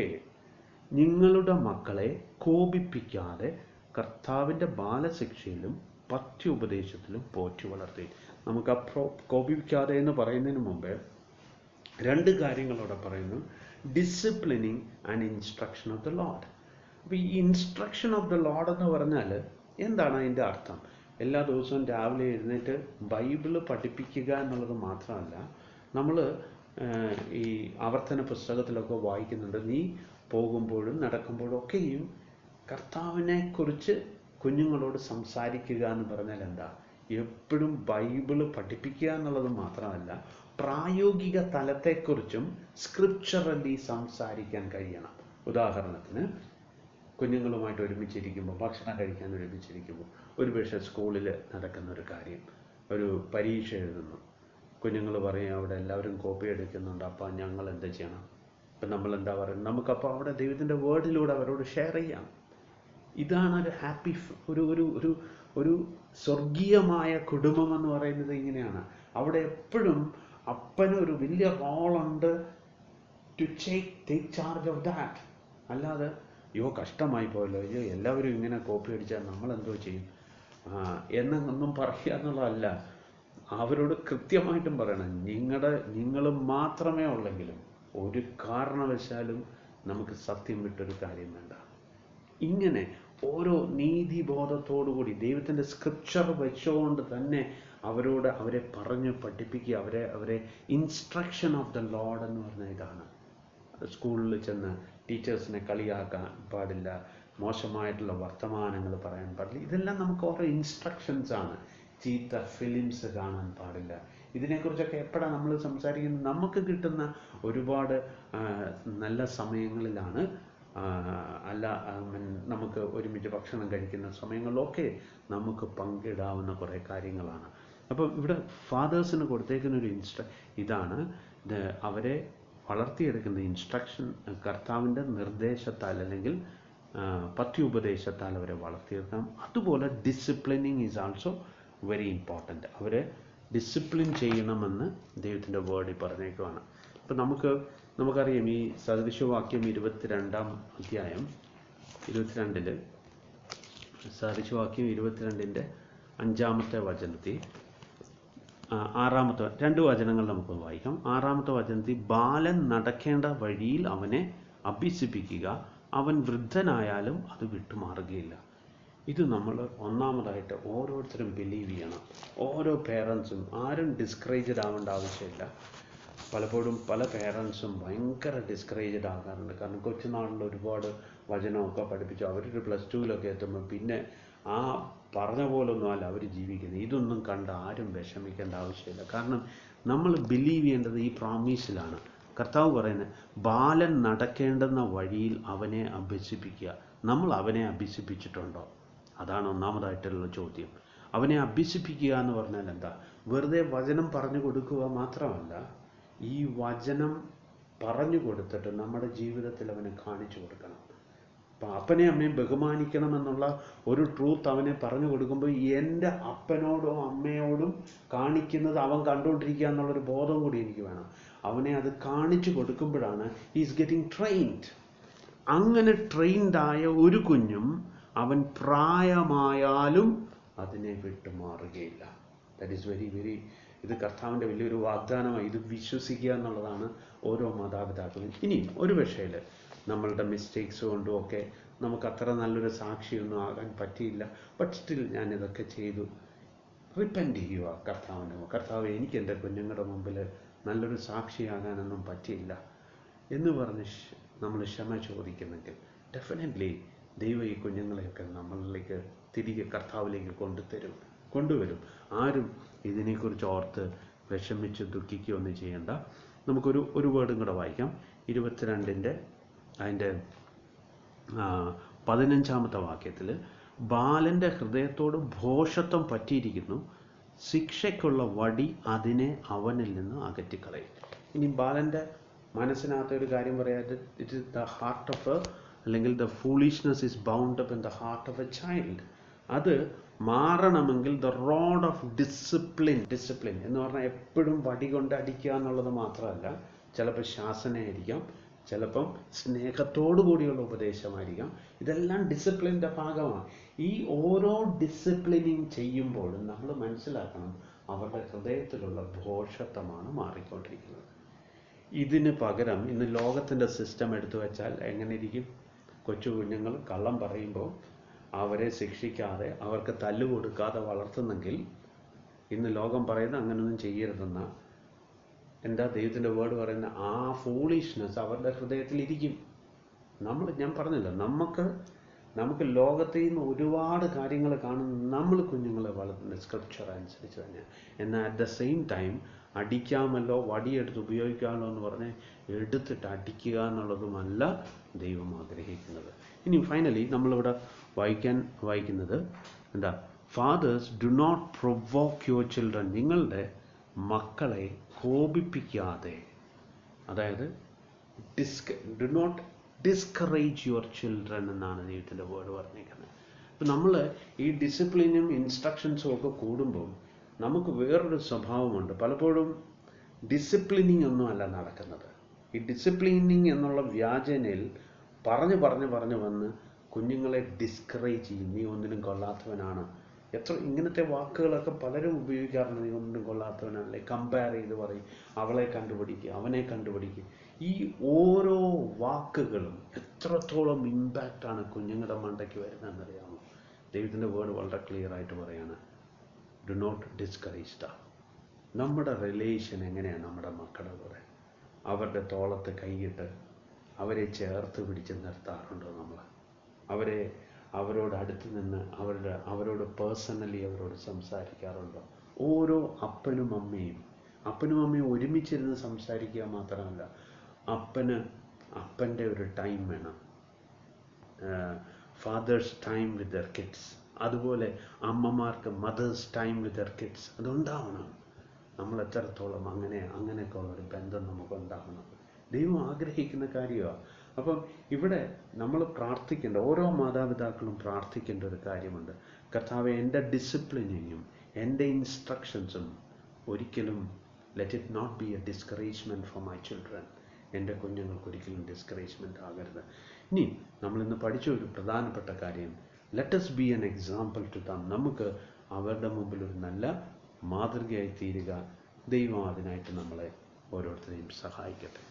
നിങ്ങളുടെ മക്കളെ കോപിപ്പിക്കാതെ കർത്താവിൻ്റെ ബാലശിക്ഷയിലും പത്യോപദേശത്തിലും പോറ്റി വളർത്തി. നമുക്ക് കോപിപ്പിക്കാതെ എന്ന് പറയുന്നതിന് മുമ്പേ രണ്ട് കാര്യങ്ങളോടെ പറയുന്നു. Disciplining and instruction of the Lord. അപ്പോൾ ഈ ഇൻസ്ട്രക്ഷൻ ഓഫ് ദ ലോർഡ് എന്ന് പറഞ്ഞാൽ എന്താണ് അതിൻ്റെ അർത്ഥം? എല്ലാ ദിവസവും രാവിലെ എഴുന്നേറ്റ് ബൈബിള് പഠിപ്പിക്കുക എന്നുള്ളത് മാത്രമല്ല, നമ്മൾ ഈ ആവർത്തന പുസ്തകത്തിലൊക്കെ വായിക്കുന്നുണ്ട്, നീ പോകുമ്പോഴും നടക്കുമ്പോഴും ഒക്കെയും കർത്താവിനെക്കുറിച്ച് കുഞ്ഞുങ്ങളോട് സംസാരിക്കുക എന്ന് പറഞ്ഞാൽ എന്താ? എപ്പോഴും ബൈബിള് പഠിപ്പിക്കുക എന്നുള്ളത് മാത്രമല്ല, പ്രായോഗിക തലത്തെക്കുറിച്ചും സ്ക്രിപ്ചറലി സംസാരിക്കാൻ കഴിയണം. ഉദാഹരണത്തിന്, കുഞ്ഞുങ്ങളുമായിട്ട് ഒരുമിച്ചിരിക്കുമ്പോൾ, ഭക്ഷണം കഴിക്കാൻ ഒരുമിച്ചിരിക്കുമ്പോൾ, ഒരു പക്ഷേ സ്കൂളിൽ നടക്കുന്ന ഒരു കാര്യം, ഒരു പരീക്ഷ എഴുതുന്നു, കുഞ്ഞുങ്ങൾ പറയും അവിടെ എല്ലാവരും കോപ്പി എടുക്കുന്നുണ്ട്, അപ്പോൾ ഞങ്ങൾ എന്താ ചെയ്യണം? അപ്പം നമ്മൾ എന്താ പറയുന്നത്? നമുക്കപ്പോൾ അവിടെ ദൈവത്തിൻ്റെ വേർഡിലൂടെ അവരോട് ഷെയർ ചെയ്യാം. ഇതാണ് ഒരു ഹാപ്പി, ഒരു സ്വർഗീയമായ കുടുംബം എന്ന് പറയുന്നത് ഇങ്ങനെയാണ്. അവിടെ എപ്പോഴും അപ്പന് ഒരു വലിയ റോളുണ്ട് to take charge of that. അല്ലാതെ കഷ്ടമായി പോയല്ലോ, എല്ലാവരും ഇങ്ങനെ കോപ്പി അടിച്ചാൽ നമ്മളെന്തോ ചെയ്യും എന്നൊന്നും പറയുക എന്നുള്ളതല്ല. അവരോട് കൃത്യമായിട്ടും പറയണം, നിങ്ങൾ മാത്രമേ ഉള്ളെങ്കിലും ഒരു കാരണവശാലും നമുക്ക് സത്യം വിട്ടൊരു കാര്യം വേണ്ട. ഇങ്ങനെ ഓരോ നീതിബോധത്തോടുകൂടി ദൈവത്തിൻ്റെ സ്ക്രിപ്ചർ വെച്ചുകൊണ്ട് തന്നെ അവരെ പറഞ്ഞ് പഠിപ്പിക്കുക. അവരെ ഇൻസ്ട്രക്ഷൻ ഓഫ് ദ ലോർഡ് എന്ന് പറഞ്ഞ ഇതാണ്. സ്കൂളിൽ ചെന്ന് ടീച്ചേഴ്സിനെ കളിയാക്കാൻ പാടില്ല, മോശമായിട്ടുള്ള വർത്തമാനങ്ങൾ പറയാൻ പാടില്ല. ഇതെല്ലാം നമുക്ക് ഓരോ ഇൻസ്ട്രക്ഷൻസ് ആണ്. ചീത്ത ഫിലിംസ് കാണാൻ പാടില്ല. ഇതിനെക്കുറിച്ചൊക്കെ എപ്പോഴാണ് നമ്മൾ സംസാരിക്കുന്നത്? നമുക്ക് കിട്ടുന്ന ഒരുപാട് നല്ല സമയങ്ങളിലാണ് അല്ല നമുക്ക് ഒരുമിച്ച് ഭക്ഷണം കഴിക്കുന്ന സമയങ്ങളിലൊക്കെ നമുക്ക് പങ്കിടാവുന്ന കുറേ കാര്യങ്ങളാണ്. അപ്പം ഇവിടെ ഫാദേഴ്സിന് കൊടുത്തേക്കുന്ന ഒരു ഇതാണ് ഇത് അവരെ വളർത്തിയെടുക്കുന്ന ഇൻസ്ട്രക്ഷൻ കർത്താവിൻ്റെ നിർദ്ദേശത്താൽ അല്ലെങ്കിൽ പത്യോപദേശത്താൽ അവരെ വളർത്തിയെടുക്കണം. അതുപോലെ disciplining is also very important. അവരെ ഡിസിപ്ലിൻ ചെയ്യണമെന്ന് ദൈവത്തിൻ്റെ വേർഡിൽ പറഞ്ഞേക്കുവാണ്. അപ്പം നമുക്കറിയാം ഈ സദൃശവാക്യം 22-ാം അധ്യായം 22-ൽ സദൃശവാക്യം 22-ൻ്റെ 5-ാമത്തെ വചനത്തിൽ 6-ാമത്തെ 2 വചനങ്ങൾ നമുക്ക് വായിക്കാം. 6-ാമത്തെ വചനത്തിൽ ബാലൻ നടക്കേണ്ട വഴിയിൽ അവനെ അഭ്യസിപ്പിക്കുക, അവൻ വൃദ്ധനായാലും അത് വിട്ടുമാറുകയില്ല. ഇത് നമ്മൾ ഒന്നാമതായിട്ട് ഓരോരുത്തരും ബിലീവ് ചെയ്യണം. ഓരോ പേരൻസും ആരും ഡിസ്കറേജ്ഡ് ആവേണ്ട ആവശ്യമില്ല. പലപ്പോഴും പല പേരൻസും ഭയങ്കര ഡിസ്കറേജ്ഡ് ആകാറുണ്ട്. കാരണം കൊച്ചുനാളിൽ ഒരുപാട് വചനമൊക്കെ പഠിപ്പിച്ചു അവരൊരു +2-ലൊക്കെ എത്തുമ്പോൾ പിന്നെ ആ പറഞ്ഞ പോലൊന്നും അല്ല അവർ ജീവിക്കുന്നത്. ഇതൊന്നും കണ്ട് ആരും വിഷമിക്കേണ്ട ആവശ്യമില്ല. കാരണം നമ്മൾ ബിലീവ് ചെയ്യേണ്ടത് ഈ പ്രോമിസിലാണ്. കർത്താവ് പറയുന്നത് ബാലൻ നടക്കേണ്ടുന്ന വഴിയിൽ അവനെ അഭ്യസിപ്പിക്കുക. നമ്മൾ അവനെ അഭ്യസിപ്പിച്ചിട്ടുണ്ടോ? അതാണ് ഒന്നാമതായിട്ടുള്ള ചോദ്യം. അവനെ അഭ്യസിപ്പിക്കുക എന്ന് പറഞ്ഞാൽ എന്താ? വെറുതെ വചനം പറഞ്ഞു കൊടുക്കുക മാത്രമല്ല, ഈ വചനം പറഞ്ഞു കൊടുത്തിട്ട് നമ്മുടെ ജീവിതത്തിൽ അവനെ കാണിച്ചു കൊടുക്കണം. അപ്പം അപ്പനെ അമ്മയും ബഹുമാനിക്കണമെന്നുള്ള ഒരു ട്രൂത്ത് അവനെ പറഞ്ഞു കൊടുക്കുമ്പോൾ എൻ്റെ അപ്പനോടും അമ്മയോടും കാണിക്കുന്നത് അവൻ കണ്ടുകൊണ്ടിരിക്കുക എന്നുള്ളൊരു ബോധം കൂടി എനിക്ക് വേണം. അവനെ അത് കാണിച്ചു കൊടുക്കുമ്പോഴാണ് ഹീസ് ഗെറ്റിംഗ് ട്രെയിൻഡ്. അങ്ങനെ ട്രെയിൻഡായ ഒരു കുഞ്ഞും അവൻ പ്രായമായാലും അതിനെ വിട്ടുമാറുകയില്ല. ദാറ്റ് ഈസ് വെരി വെരി ഇത് കർത്താവിൻ്റെ വലിയൊരു വാഗ്ദാനമായി. ഇത് വിശ്വസിക്കുക എന്നുള്ളതാണ് ഓരോ മാതാപിതാക്കളും. ഇനിയും ഒരു പക്ഷേൽ നമ്മളുടെ മിസ്റ്റേക്സ് കൊണ്ടും ഒക്കെ നമുക്ക് അത്ര നല്ലൊരു സാക്ഷിയൊന്നും ആകാൻ പറ്റിയില്ല. ബട്ട് സ്റ്റിൽ ഞാനിതൊക്കെ ചെയ്തു. റിപ്പൻറ്റ് ചെയ്യുക കർത്താവ് എനിക്ക് എൻ്റെ കുഞ്ഞുങ്ങളുടെ മുമ്പിൽ നല്ലൊരു സാക്ഷിയാകാനൊന്നും പറ്റിയില്ല എന്ന് പറഞ്ഞ് നമ്മൾ ക്ഷമ ചോദിക്കുന്നെങ്കിൽ ഡെഫിനറ്റ്ലി ദൈവം ഈ കുഞ്ഞുങ്ങളെയൊക്കെ നമ്മളിലേക്ക് തിരികെ കർത്താവിലേക്ക് കൊണ്ടുവരും. ആരും ഇതിനെക്കുറിച്ച് ഓർത്ത് വിഷമിച്ച് ദുഃഖിക്കുകയൊന്നും ചെയ്യേണ്ട. നമുക്കൊരു വേർഡും കൂടെ വായിക്കാം. 22-ൻ്റെ അതിൻ്റെ 15-ാമത്തെ വാക്യത്തിൽ ബാലൻ്റെ ഹൃദയത്തോട് ഭോഷത്വം പറ്റിയിരിക്കുന്നു, ശിക്ഷയ്ക്കുള്ള വടി അതിനെ അവനിൽ നിന്ന് അകറ്റിക്കളയും. ഇനി ബാലൻ്റെ മനസ്സിനകത്ത് ഒരു കാര്യം പറയാതെ, it is the heart of അല്ലെങ്കിൽ the foolishness is bound up in the heart of a child. അത് മാറണമെങ്കിൽ ദ റോഡ് ഓഫ് ഡിസിപ്ലിൻ എന്ന് പറഞ്ഞാൽ എപ്പോഴും വടി കൊണ്ട് അടിക്കുക എന്നുള്ളത് മാത്രമല്ല, ചിലപ്പോൾ ശാസനയായിരിക്കാം, ചിലപ്പം സ്നേഹത്തോടു കൂടിയുള്ള ഉപദേശമായിരിക്കാം. ഇതെല്ലാം ഡിസിപ്ലിൻ്റെ ഭാഗമാണ്. ഈ ഓരോ ഡിസിപ്ലിനിങ് ചെയ്യുമ്പോഴും നമ്മൾ മനസ്സിലാക്കണം അവരുടെ ഹൃദയത്തിലുള്ള ഭോഷത്വമാണ് മാറിക്കൊണ്ടിരിക്കുന്നത്. ഇതിന് പകരം ഇന്ന് ലോകത്തിൻ്റെ സിസ്റ്റം എടുത്തു വെച്ചാൽ എങ്ങനെ ഇരിക്കും? കൊച്ചു കുഞ്ഞുങ്ങൾ കള്ളം പറയുമ്പോൾ അവരെ ശിക്ഷിക്കാതെ അവർക്ക് തല്ല് കൊടുക്കാതെ വളർത്തുന്നെങ്കിൽ ഇന്ന് ലോകം പറയുന്നത് അങ്ങനെയൊന്നും ചെയ്യരുതെന്ന എന്താ ദൈവത്തിൻ്റെ വേർഡ് പറയുന്ന ആ ഫൂളിഷ്നെസ് അവരുടെ ഹൃദയത്തിലിരിക്കും. ഞാൻ പറഞ്ഞല്ലോ, നമുക്ക് ലോകത്തിൽ നിന്ന് ഒരുപാട് കാര്യങ്ങൾ കാണുന്ന നമ്മൾ കുഞ്ഞുങ്ങളെ വളർത്തുന്ന സ്ക്രിപ്ചർ അനുസരിച്ച് തന്നെയാണ്. എന്നാൽ അറ്റ് ദ സെയിം ടൈം അടിക്കാമല്ലോ, വടിയെടുത്ത് ഉപയോഗിക്കാമല്ലോ എന്ന് പറഞ്ഞ് എടുത്തിട്ട് അടിക്കുക എന്നുള്ളതുമല്ല ദൈവം ആഗ്രഹിക്കുന്നത്. ഇനി ഫൈനലി നമ്മളിവിടെ വായിക്കുന്നത് എന്താ? Fathers do not provoke your children. നിങ്ങളുടെ മക്കളെ കോപിപ്പിക്കാതെ, അതായത് do not discourage your children എന്നാണ് ദൈവത്തിൻ്റെ വേർഡ് പറഞ്ഞിരിക്കുന്നത്. അപ്പം നമ്മൾ ഈ ഡിസിപ്ലിനും ഇൻസ്ട്രക്ഷൻസും ഒക്കെ കൂടുമ്പോൾ നമുക്ക് വേറൊരു സ്വഭാവമുണ്ട്. പലപ്പോഴും ഡിസിപ്ലിനിങ് ഒന്നും അല്ല നടക്കുന്നത്. ഈ ഡിസിപ്ലിനിങ് എന്നുള്ള വ്യാജനയിൽ പറഞ്ഞു വന്ന് കുഞ്ഞുങ്ങളെ ഡിസ്കറേജ് ചെയ്യും. നീ ഒന്നിനും കൊള്ളാത്തവനാണ്. ഇങ്ങനത്തെ വാക്കുകളൊക്കെ പലരും ഉപയോഗിക്കാറുണ്ട്. നീ ഒന്നിനും കൊള്ളാത്തവനല്ലേ, കമ്പയർ ചെയ്ത് പറയും, അവളെ കണ്ടുപിടിക്കുക, അവനെ കണ്ടുപിടിക്കുക. ഈ ഓരോ വാക്കുകളും എത്രത്തോളം ഇമ്പാക്റ്റാണ് കുഞ്ഞുങ്ങളുടെ മണ്ടയ്ക്ക് വരുന്നതെന്നറിയാമോ? ദൈവത്തിൻ്റെ വേർഡ് വളരെ ക്ലിയർ ആയിട്ട് പറയാണ്, ഡു നോട്ട് ഡിസ്കറേജ് ദം. നമ്മുടെ റിലേഷൻ എങ്ങനെയാണ് നമ്മുടെ മക്കളുടെ കൂടെ? അവരുടെ തോളത്ത് കൈയിട്ട് അവരെ ചേർത്ത് പിടിച്ച് നിർത്താറുണ്ടോ നമ്മൾ? അവരോട് അടുത്ത് നിന്ന് അവരോട് പേഴ്സണലി അവരോട് സംസാരിക്കാറുണ്ടോ? ഓരോ അപ്പനും അമ്മയും ഒരുമിച്ചിരുന്ന് സംസാരിക്കുക മാത്രമല്ല, അപ്പൻ്റെ ഒരു ടൈം വേണം. Fathers time with their kids, അതുപോലെ അമ്മമാർക്ക് mothers time with their kids. അതുണ്ടാവണം. നമ്മൾ എത്രത്തോളം അങ്ങനെയൊക്കെ ഉള്ളൊരു ബന്ധം നമുക്കുണ്ടാവണം. ദൈവം ആഗ്രഹിക്കുന്ന കാര്യമാണ്. അപ്പം ഇവിടെ നമ്മൾ പ്രാർത്ഥിക്കേണ്ട, ഓരോ മാതാപിതാക്കളും പ്രാർത്ഥിക്കേണ്ട ഒരു കാര്യമുണ്ട്. കർത്താവെ, എൻ്റെ ഡിസിപ്ലിനിങ്ങും എൻ്റെ ഇൻസ്ട്രക്ഷൻസും ഒരിക്കലും let it not be a discouragement for my children. എൻ്റെ കുഞ്ഞുങ്ങൾക്ക് ഒരിക്കലും ഡിസ്കറേജ്മെൻറ്റ് ആകരുത്. ഇനി നമ്മളിന്ന് പഠിച്ച ഒരു പ്രധാനപ്പെട്ട കാര്യം, let us be an example to them. നമുക്ക് അവരുടെ മുമ്പിൽ ഒരു നല്ല മാതൃകയായി തീരുക. ദൈവം അതിനായിട്ട് നമ്മളെ ഓരോരുത്തരെയും സഹായിക്കട്ടെ.